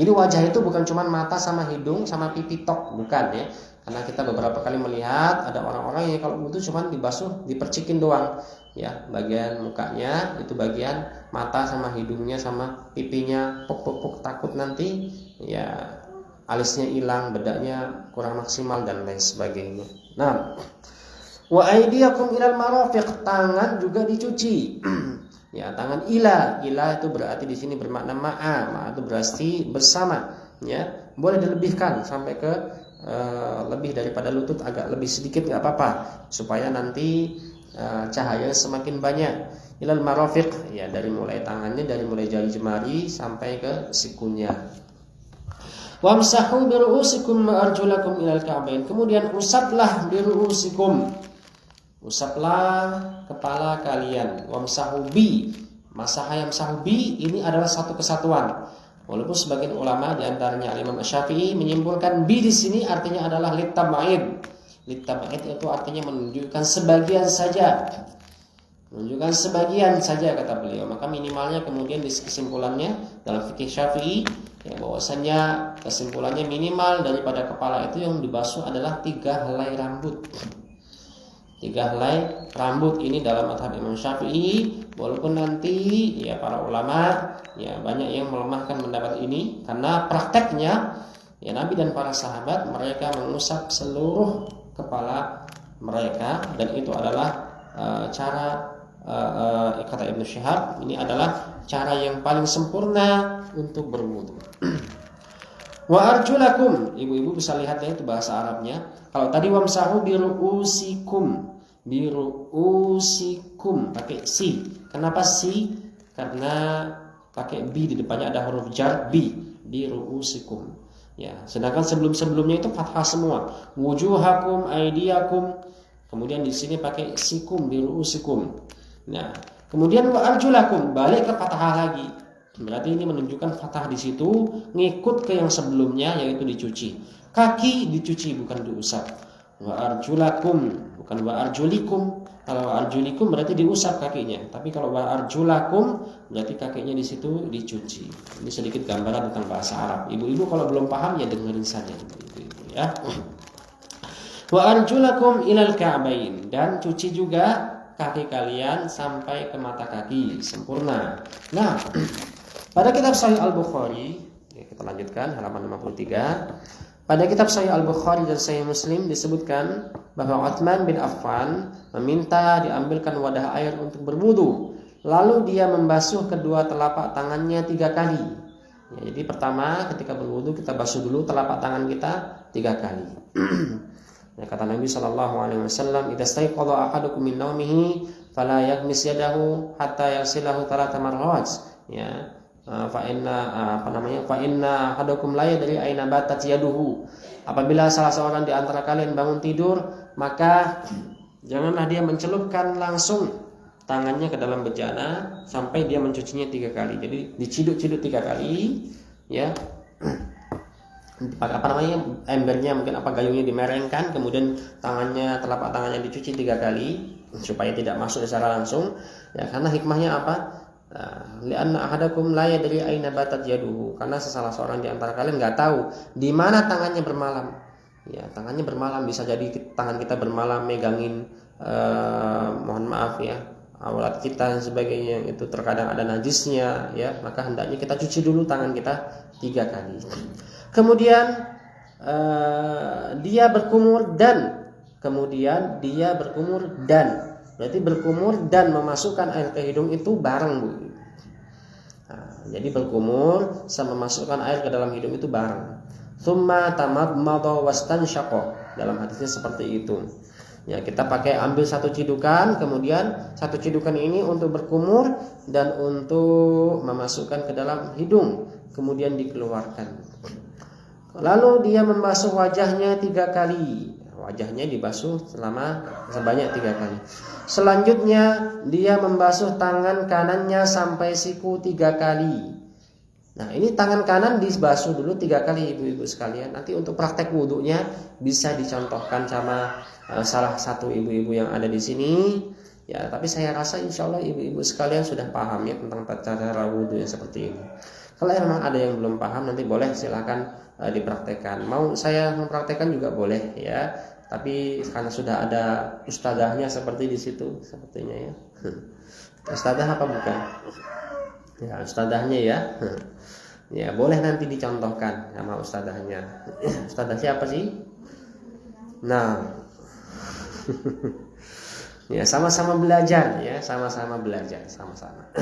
Jadi wajah itu bukan cuma mata sama hidung sama pipi tok, bukan ya. Karena kita beberapa kali melihat ada orang-orang yang kalau wudu cuma dibasuh, dipercikin doang, ya, bagian mukanya itu bagian mata sama hidungnya sama pipinya, pok takut nanti ya alisnya hilang, bedaknya kurang maksimal dan lain sebagainya. Nah, wa aydiyakum ilal marafiq, tangan juga dicuci. Ya, tangan ila itu berarti di sini bermakna ma'a itu berarti bersama, ya. Boleh dilebihkan sampai ke lebih daripada lutut, agak lebih sedikit nggak apa-apa, supaya nanti cahaya semakin banyak. Ilal marafiq, ya, dari mulai tangannya, dari mulai jari jemari sampai ke sikunya. Wamsahu biru'usikum wa arjulakum ilal ka'bain. Kemudian usaplah biru'usikum, usaplah kepala kalian. Wamsahu bi, masaha yamsahu bi ini adalah satu kesatuan. Walaupun sebagian ulama di antaranya Imam Syafi'i menyimpulkan bi di sini artinya adalah litab'id. Litab'id itu artinya menunjukkan sebagian saja. Menunjukkan sebagian saja kata beliau. Maka minimalnya kemudian di kesimpulannya dalam fikih Syafi'i, ya, bahwasanya kesimpulannya minimal daripada kepala itu yang dibasuh adalah 3 helai rambut. 3 helai rambut ini dalam mazhab Imam Syafi'i, walaupun nanti ya para ulama ya banyak yang melemahkan pendapat ini karena prakteknya ya Nabi dan para sahabat mereka mengusap seluruh kepala mereka, dan itu adalah cara kata Ibnu Syihab, ini adalah cara yang paling sempurna untuk berwudu. Wa arjulakum, ibu-ibu bisa lihatnya itu bahasa Arabnya. Kalau tadi wamsahu biru'usikum, pakai si. Kenapa si? Karena pakai bi di depannya, ada huruf jar bi, biru'usikum. Ya, sedangkan sebelum-sebelumnya itu fathah semua. Wujuhakum, aydiyakum. Kemudian di sini pakai sikum, biru'usikum. Nah, kemudian wa arjulakum, balik ke fathah lagi. Berarti ini menunjukkan fathah di situ ngikut ke yang sebelumnya, yaitu dicuci. Kaki dicuci bukan diusap. Wa arjulakum, bukan wa arjulikum. Kalau wa arjulikum berarti diusap kakinya, tapi kalau wa arjulakum berarti kakinya di situ dicuci. Ini sedikit gambaran tentang bahasa Arab. Ibu-ibu kalau belum paham ya dengerin saja ibu-ibu ya. Wa arjulakum ilal ka'bain, dan cuci juga kaki kalian sampai ke mata kaki sempurna. Nah, pada kitab Sahih Al-Bukhari, ya, kita lanjutkan halaman 53. Pada kitab Sahih Al-Bukhari dan Sahih Muslim disebutkan bahwa Utsman bin Affan meminta diambilkan wadah air untuk berwudu. Lalu dia membasuh kedua telapak tangannya 3 kali. Ya, jadi pertama ketika berwudu kita basuh dulu telapak tangan kita 3 kali. Ya, kata Nabi SAW, "Idza staiqadha ahadukum min naumihi fala yaghmis yadahu hatta yaghsilahu 3 marrat." Ya. Fa inna ahadakum la yadri aina batat yaduhu. Apabila salah seorang di antara kalian bangun tidur, maka janganlah dia mencelupkan langsung tangannya ke dalam bejana sampai dia mencucinya 3 kali. Jadi diciduk-ciduk 3 kali, ya. Embernya mungkin gayungnya dimerengkan, kemudian telapak tangannya dicuci 3 kali supaya tidak masuk secara langsung. Ya, karena hikmahnya apa? Lianna ahadakum la yadri aina batat yaduhu, karena salah seorang di antara kalian nggak tahu di mana tangannya bermalam. Ya, tangannya bermalam, bisa jadi tangan kita bermalam megangin mohon maaf ya, aurat kita dan sebagainya, itu terkadang ada najisnya ya, maka hendaknya kita cuci dulu tangan kita 3 kali. Kemudian dia berkumur dan berarti berkumur dan memasukkan air ke hidung itu bareng, Bu. Nah, jadi berkumur sama memasukkan air ke dalam hidung itu bareng. Tsumma tamadmada wastansyaqa. Dalam hadisnya seperti itu. Ya, kita ambil 1 cidukan, kemudian 1 cidukan ini untuk berkumur dan untuk memasukkan ke dalam hidung, kemudian dikeluarkan. Lalu dia membasuh wajahnya 3 kali. Wajahnya dibasuh sebanyak 3 kali. Selanjutnya dia membasuh tangan kanannya sampai siku 3 kali. Nah, ini tangan kanan dibasuh dulu 3 kali, ibu-ibu sekalian. Nanti untuk praktek wudunya bisa dicontohkan sama salah satu ibu-ibu yang ada di sini. Ya, tapi saya rasa insya Allah ibu-ibu sekalian sudah paham ya tentang cara wudu yang seperti ini. Kalau memang ada yang belum paham, nanti boleh silakan dipraktekkan. Mau saya mempraktekkan juga boleh ya. Tapi karena sudah ada ustadzahnya seperti di situ sepertinya ya. Ustadzah apa bukan? Ya, ustadzahnya ya. Ya, boleh nanti dicontohkan sama ustadzahnya. Ustadzah siapa sih? Nah. Ya, sama-sama belajar ya, sama-sama.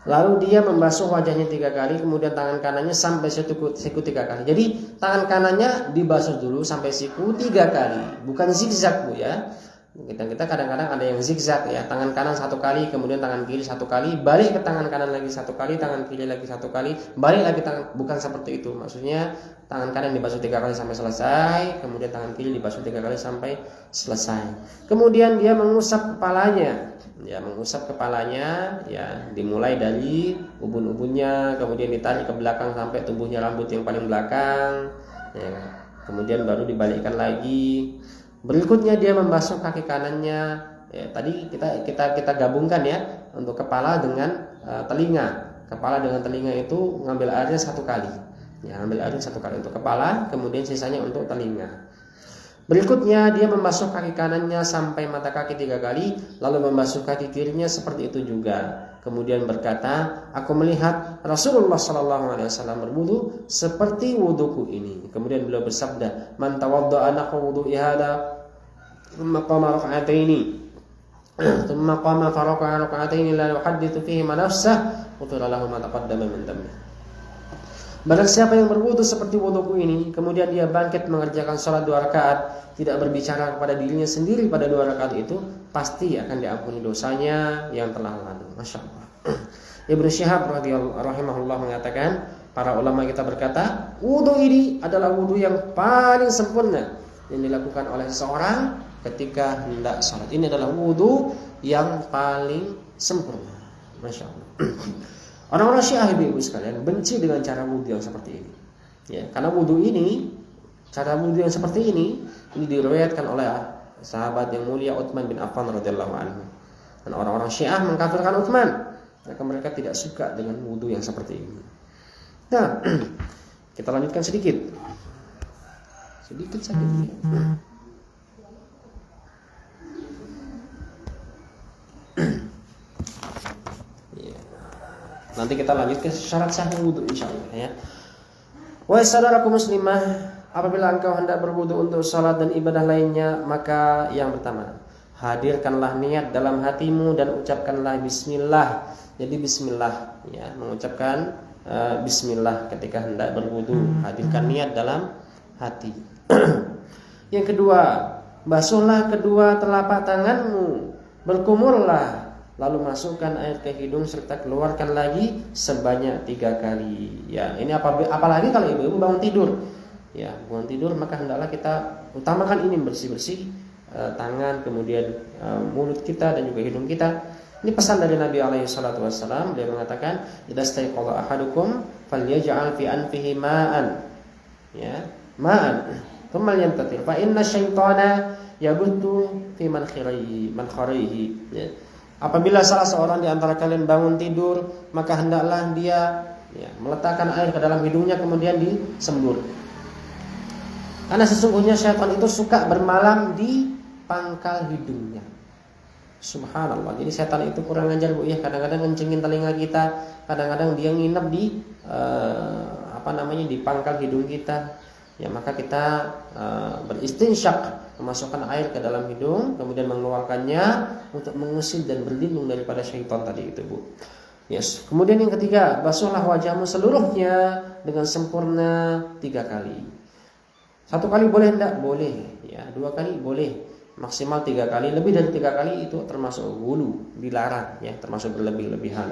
Lalu dia membasuh wajahnya 3 kali, kemudian tangan kanannya sampai siku 3 kali. Jadi tangan kanannya dibasuh dulu sampai siku 3 kali, bukan zigzag, Bu ya. Kita kadang-kadang ada yang zigzag ya, tangan kanan 1 kali, kemudian tangan kiri 1 kali, balik ke tangan kanan lagi 1 kali, tangan kiri lagi 1 kali, balik lagi bukan seperti itu. Maksudnya tangan kanan dibasuh 3 kali sampai selesai, kemudian tangan kiri dibasuh 3 kali sampai selesai. Kemudian dia mengusap kepalanya. Ya, mengusap kepalanya ya, dimulai dari ubun-ubunnya, kemudian ditarik ke belakang sampai tumbuhnya rambut yang paling belakang ya. Kemudian baru dibalikkan lagi. Berikutnya dia membasuh kaki kanannya. Ya, tadi kita gabungkan ya, untuk kepala dengan telinga. Kepala dengan telinga itu ngambil airnya 1 kali. Ya, ngambil airnya 1 kali untuk kepala, kemudian sisanya untuk telinga. Berikutnya dia membasuh kaki kanannya sampai mata kaki 3 kali, lalu membasuh kaki kirinya seperti itu juga. Kemudian berkata, aku melihat Rasulullah SAW berwudu seperti wuduku ini. Kemudian beliau bersabda, man tawadda'a nahwa wudu'i hada thumma qama rak'ataini thumma qama faraka'a rak'ataini la yuhadditsu fihi ma nafsah ghufira lahu ma taqaddama min dhanbihi. Barang siapa yang berwudu seperti wuduku ini, kemudian dia bangkit mengerjakan sholat 2 rakaat, tidak berbicara kepada dirinya sendiri pada 2 rakaat itu, pasti akan diampuni dosanya yang telah lalu. Masya Allah. Ibnu Syihab rahimahullah mengatakan, para ulama kita berkata, wudu ini adalah wudu yang paling sempurna yang dilakukan oleh seseorang ketika hendak sholat. Ini adalah wudu yang paling sempurna. Masya Allah. Orang-orang Syiah, ibu sekalian, benci dengan cara wudu yang seperti ini. Ya, karena wudu ini Cara wudhu yang seperti ini diriwayatkan oleh sahabat yang mulia Utsman bin Affan radhiyallahu anhu. Dan orang-orang Syiah mengkafirkan Utsman. Mereka tidak suka dengan wudhu yang seperti ini. Nah, kita lanjutkan sedikit saja. Nanti kita lanjut ke syarat sah wudhu insyaallah ya. Wahai saudaraku muslimah, apabila engkau hendak berwudhu untuk salat dan ibadah lainnya, maka yang pertama, hadirkanlah niat dalam hatimu dan ucapkanlah bismillah. Jadi bismillah ya, mengucapkan bismillah ketika hendak berwudhu. Hadirkan niat dalam hati. Yang kedua, basuhlah kedua telapak tanganmu, berkumurlah, lalu masukkan air ke hidung serta keluarkan lagi sebanyak 3 kali. Ya, ini apalagi kalau ibu-ibu bangun tidur. Ya, bangun tidur maka hendaklah kita utamakan ini bersih-bersih tangan, kemudian mulut kita dan juga hidung kita. Ini pesan dari Nabi alaihi salatu wassalam. Dia mengatakan, "Idza staiqadha ahadukum falyaj'al fi anfihi ma'an." Ya, ma'an. Thumma yantatir fa inna syaitana yabuttu fi mankharihi. Ya. Apabila salah seorang di antara kalian bangun tidur, maka hendaklah dia meletakkan air ke dalam hidungnya kemudian disembur. Karena sesungguhnya syaitan itu suka bermalam di pangkal hidungnya. Subhanallah. Jadi setan itu kurang ajar Bu ya. Kadang-kadang ngencengin telinga kita, kadang-kadang dia nginep di di pangkal hidung kita. Ya, maka kita beristinsyak, memasukkan air ke dalam hidung, kemudian mengeluarkannya untuk mengusir dan berlindung daripada syaitan tadi itu Bu. Yes. Kemudian yang ketiga, basuhlah wajahmu seluruhnya dengan sempurna 3 kali. 1 kali boleh enggak? Boleh. Ya, 2 kali boleh. Maksimal 3 kali. Lebih dari 3 kali itu termasuk ghulu, dilarang ya, termasuk berlebih-lebihan.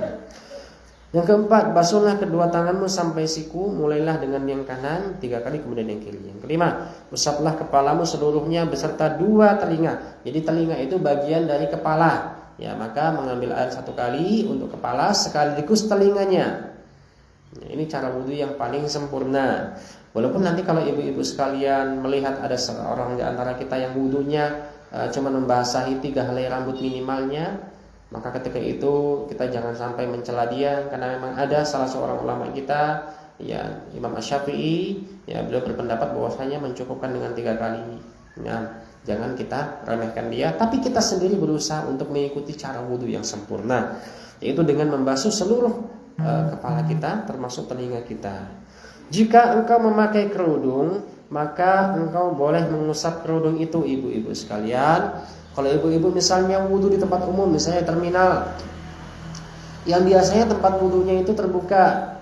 Yang keempat, basuhlah kedua tanganmu sampai siku, mulailah dengan yang kanan 3 kali, kemudian yang kiri. Yang kelima, usaplah kepalamu seluruhnya beserta 2 telinga. Jadi telinga itu bagian dari kepala. Ya, maka mengambil air 1 kali untuk kepala sekaligus telinganya. Ya, ini cara wudhu yang paling sempurna. Walaupun nanti kalau ibu-ibu sekalian melihat ada seorang di antara kita yang wudhunya cuma membasahi 3 helai rambut minimalnya, maka ketika itu kita jangan sampai mencela dia, karena memang ada salah seorang ulama kita, ya Imam Asy-Syafi'i, ya beliau berpendapat bahwasanya mencukupkan dengan 3 kali. Nah, jangan kita remehkan dia, tapi kita sendiri berusaha untuk mengikuti cara wudhu yang sempurna, yaitu dengan membasuh seluruh kepala kita termasuk telinga kita. Jika engkau memakai kerudung, maka engkau boleh mengusap kerudung itu ibu-ibu sekalian. Kalau ibu-ibu misalnya wudhu di tempat umum, misalnya terminal, yang biasanya tempat wudhunya itu terbuka,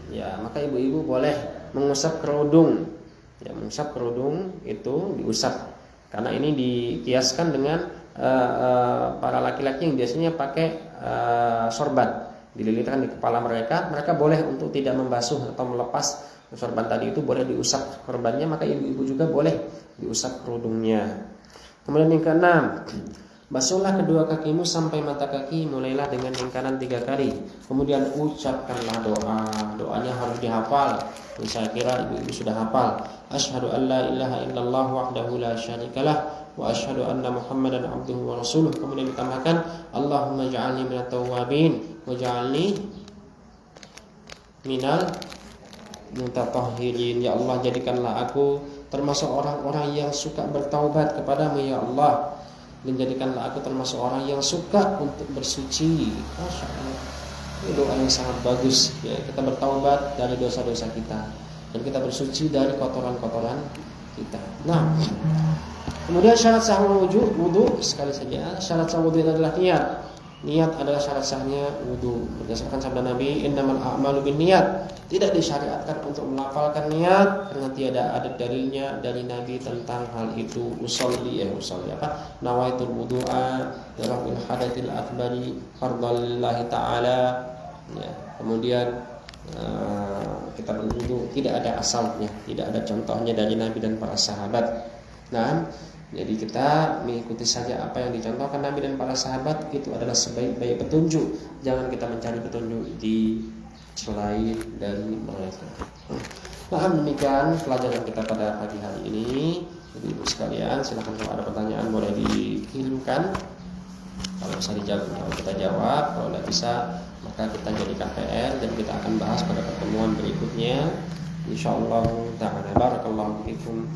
ya maka ibu-ibu boleh mengusap kerudung. Ya, mengusap kerudung itu diusap. Karena ini dikiaskan dengan para laki-laki yang biasanya pakai sorban, dililitkan di kepala mereka. Mereka boleh untuk tidak membasuh atau melepas sorban tadi itu, boleh diusap korbannya, maka ibu-ibu juga boleh diusap kerudungnya. Kemudian yang keenam, basuhlah kedua kakimu sampai mata kaki, mulailah dengan yang kanan 3 kali. Kemudian ucapkanlah doa. Doanya harus dihafal. Saya kira ibu-ibu sudah hafal. Asyhadu an la ilaha illallah wahdahu la syarikalah wa asyhadu anna Muhammadan abduhu wa rasuluh. Kemudian ditambahkan Allahumma ja'alni minat tawwabin wa ja'alni minal mutatahhirin. Ya Allah, jadikanlah aku termasuk orang-orang yang suka bertaubat kepadamu ya Allah, dan jadikanlah aku termasuk orang yang suka untuk bersuci. Masya Allah, ini doa yang sangat bagus ya. Kita bertaubat dari dosa-dosa kita dan kita bersuci dari kotoran-kotoran kita. Nah, kemudian syarat sah wudhu sekali saja. Syarat sah wudhu adalah niat. Niat adalah syarat sahnya wudhu. Berdasarkan sabda Nabi, innamal a'malu binniyat. Tidak disyariatkan untuk melafalkan niat karena tiada ada dalilnya dari Nabi tentang hal itu. Usolli nawaitul wudu'a darafil hadatil akbari fardalillahi ta'ala. Ya, kemudian kita berwudu tidak ada asalnya, tidak ada contohnya dari Nabi dan para sahabat. Nah, jadi kita mengikuti saja apa yang dicontohkan Nabi dan para sahabat, itu adalah sebaik-baik petunjuk. Jangan kita mencari petunjuk di selain dari mereka. Nah, demikian pelajaran kita pada pagi hari ini. Ibu-ibu sekalian, silakan kalau ada pertanyaan boleh dikirimkan. Kalau bisa dijawab, kita jawab. Kalau tidak bisa, maka kita jadikan PR dan kita akan bahas pada pertemuan berikutnya. Insyaallah ta'ala. Barakallahu fikum.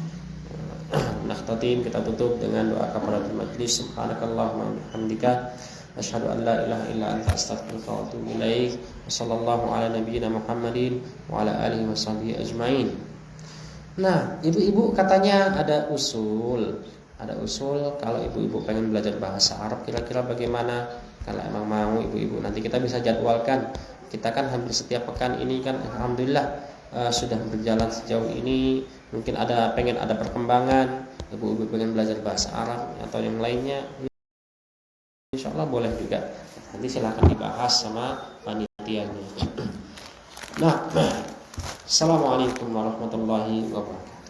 Nakhtatim, kita tutup dengan doa kafaratul majlis. Subhanakallahumma wa bihamdika asyhadu an la ilaha illa anta astaghfiruka wa atubu ilaik. Wassallallahu ala nabiyyina Muhammadin wa ala alihi washabihi ajmain. Nah, ibu-ibu katanya ada usul kalau ibu-ibu pengen belajar bahasa Arab kira-kira bagaimana? Kalau emang mau ibu-ibu nanti kita bisa jadwalkan. Kita kan hampir setiap pekan ini kan alhamdulillah sudah berjalan sejauh ini. Mungkin pengen ada perkembangan, ibu-ibu pengen belajar bahasa Arab atau yang lainnya, insyaallah boleh juga. Nanti silakan dibahas sama panitianya. Nah, assalamualaikum warahmatullahi wabarakatuh.